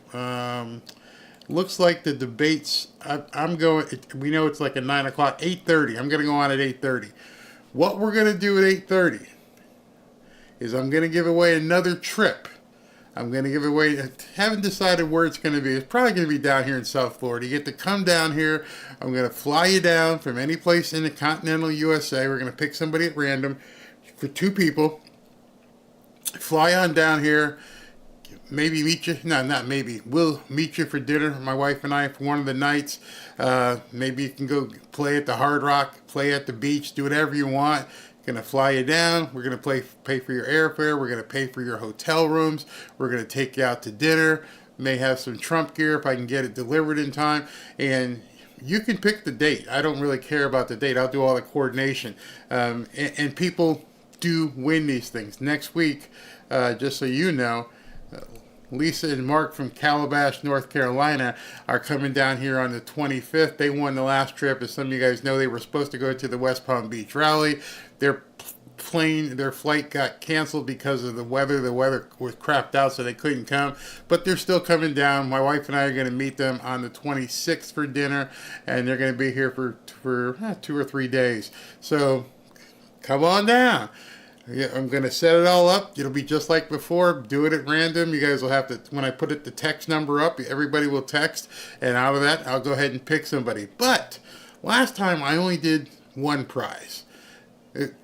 Looks like the debates, we know it's like at 9 o'clock, 8:30. I'm going to go on at 8:30. What we're going to do at 8:30 is I'm going to give away another trip. I'm going to give away, haven't decided where it's going to be. It's probably going to be down here in South Florida. You get to come down here. I'm going to fly you down from any place in the continental USA. We're going to pick somebody at random for 2 people. Fly on down here. maybe meet you. No, not maybe. We'll meet you for dinner, my wife and I, for one of the nights. Maybe you can go play at the Hard Rock, play at the beach, do whatever you want. Going to fly you down. We're going to pay for your airfare. We're going to pay for your hotel rooms. We're going to take you out to dinner. May have some Trump gear if I can get it delivered in time. And you can pick the date. I don't really care about the date. I'll do all the coordination. And people do win these things. Next week, just so you know, Lisa and Mark from Calabash, North Carolina are coming down here on the 25th. They won the last trip. As some of you guys know, they were supposed to go to the West Palm Beach rally. Their flight got canceled because of the weather. The weather was crapped out, so they couldn't come. But they're still coming down. My wife and I are going to meet them on the 26th for dinner, and they're going to be here for 2 or 3 days. So come on down. Yeah, I'm going to set it all up. It'll be just like before. Do it at random. You guys will have to, when I put the text number up, everybody will text. And out of that, I'll go ahead and pick somebody. But last time I only did one prize.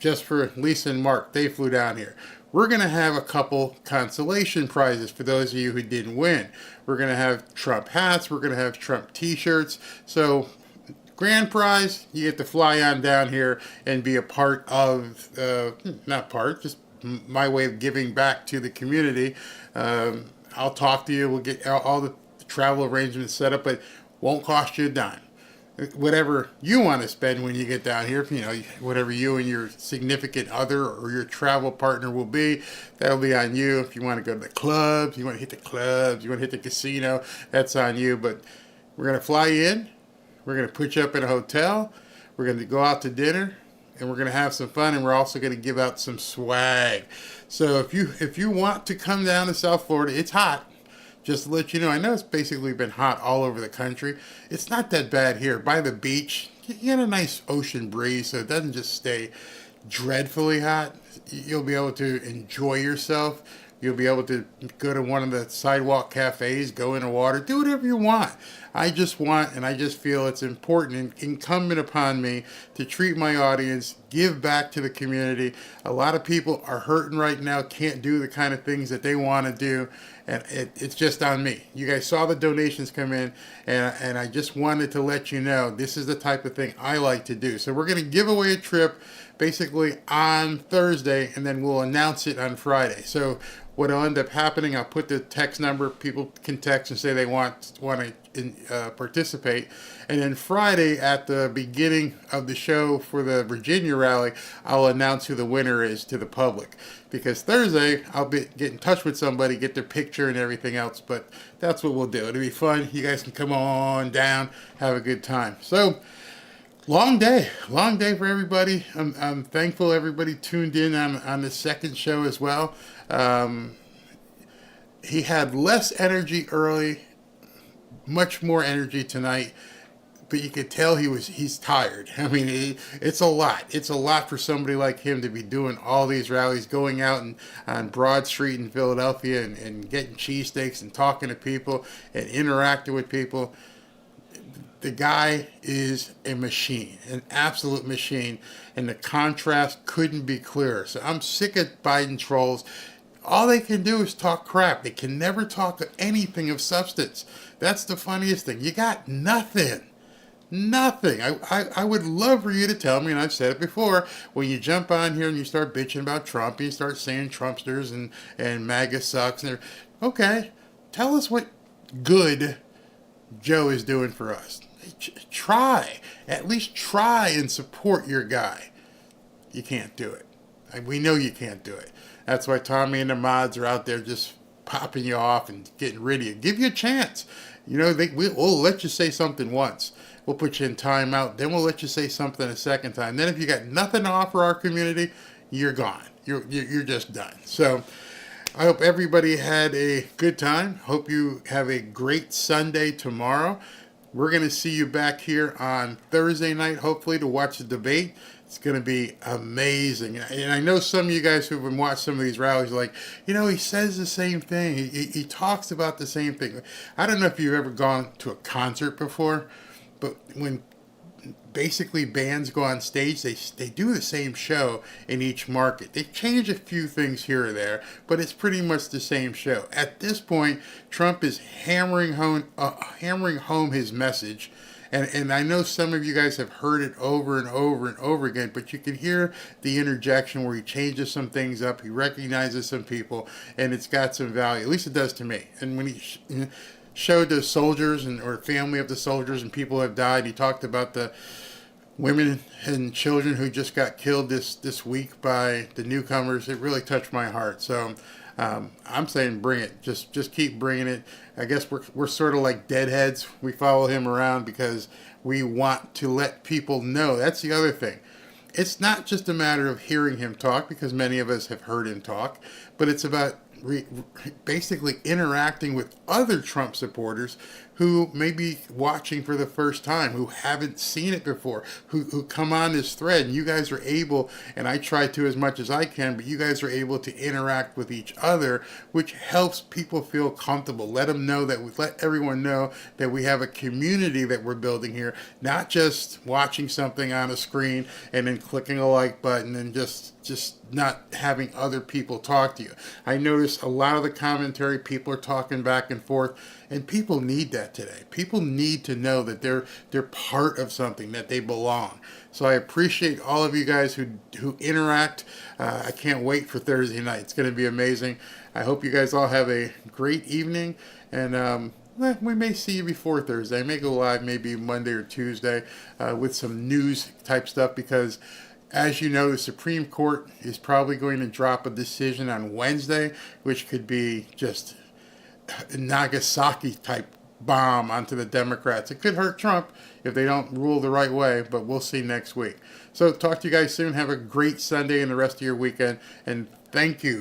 Just for Lisa and Mark. They flew down here. We're going to have a couple consolation prizes for those of you who didn't win. We're going to have Trump hats. We're going to have Trump t-shirts. So grand prize, you get to fly on down here and be a part of, just my way of giving back to the community. I'll talk to you. We'll get all the travel arrangements set up, but won't cost you a dime. Whatever you want to spend when you get down here, whatever you and your significant other or your travel partner will be, that'll be on you. If you want to go to the clubs, you want to hit the clubs, you want to hit the casino, that's on you. But we're going to fly you in. We're going to put you up in a hotel. We're going to go out to dinner, and we're going to have some fun, and we're also going to give out some swag. So if you want to come down to South Florida, it's hot. Just to let you know, I know it's basically been hot all over the country. It's not that bad here. By the beach, you get a nice ocean breeze, so it doesn't just stay dreadfully hot. You'll be able to enjoy yourself. You'll be able to go to one of the sidewalk cafes, go in the water, do whatever you want. I just want, and I just feel it's important and incumbent upon me to treat my audience, give back to the community. A lot of people are hurting right now, can't do the kind of things that they want to do, and it's just on me. You guys saw the donations come in, and I just wanted to let you know this is the type of thing I like to do. So we're going to give away a trip basically on Thursday, and then we'll announce it on Friday. So what'll end up happening, I'll put the text number. People can text and say they want to participate. And then Friday at the beginning of the show for the Virginia rally, I'll announce who the winner is to the public. Because Thursday, I'll get in touch with somebody, get their picture and everything else. But that's what we'll do. It'll be fun. You guys can come on down, have a good time. So, long day for everybody. I'm thankful everybody tuned in on the second show as well. He had less energy early, much more energy tonight, but you could tell he's tired. I mean, it's a lot. It's a lot for somebody like him to be doing all these rallies, going out on Broad Street in Philadelphia and getting cheesesteaks and talking to people and interacting with people. The guy is a machine, an absolute machine, and the contrast couldn't be clearer. So I'm sick of Biden trolls. All they can do is talk crap. They can never talk anything of substance. That's the funniest thing. You got nothing. Nothing. I would love for you to tell me, and I've said it before, when you jump on here and you start bitching about Trump, and you start saying Trumpsters and MAGA sucks, and okay, tell us what good Joe is doing for us. Try. At least try and support your guy. You can't do it. We know you can't do it. That's why Tommy and the mods are out there just popping you off and getting rid of you. Give you a chance. We'll let you say something once. We'll put you in timeout. Then we'll let you say something a second time. Then if you got nothing to offer our community, you're gone. You're just done. So I hope everybody had a good time. Hope you have a great Sunday tomorrow. We're going to see you back here on Thursday night, hopefully, to watch the debate. It's going to be amazing. And I know some of you guys who've been watching some of these rallies are like, he says the same thing. He talks about the same thing. I don't know if you've ever gone to a concert before, but when basically bands go on stage. They do the same show in each market. They change a few things here or there, but it's pretty much the same show. At this point, Trump is hammering home his message. And I know some of you guys have heard it over and over and over again, but you can hear the interjection where he changes some things up, he recognizes some people, and it's got some value. At least it does to me. And when he showed the soldiers or family of the soldiers and people who have died, he talked about the women and children who just got killed this week by the newcomers. It really touched my heart. So I'm saying bring it. Just keep bringing it. I guess we're sort of like deadheads. We follow him around because we want to let people know. That's the other thing. It's not just a matter of hearing him talk, because many of us have heard him talk, but it's about basically interacting with other Trump supporters who may be watching for the first time, who haven't seen it before, who come on this thread, and you guys are able, and I try to as much as I can, but you guys are able to interact with each other, which helps people feel comfortable. Let everyone know that we have a community that we're building here, not just watching something on a screen and then clicking a like button and just not having other people talk to you. I notice a lot of the commentary, people are talking back and forth, and people need that today. People need to know that they're part of something, that they belong. So I appreciate all of you guys who interact. I can't wait for Thursday night. It's going to be amazing. I hope you guys all have a great evening, and we may see you before Thursday. I may go live maybe Monday or Tuesday with some news type stuff, because as you know, the Supreme Court is probably going to drop a decision on Wednesday, which could be just a Nagasaki-type bomb onto the Democrats. It could hurt Trump if they don't rule the right way, but we'll see next week. So talk to you guys soon. Have a great Sunday and the rest of your weekend, and thank you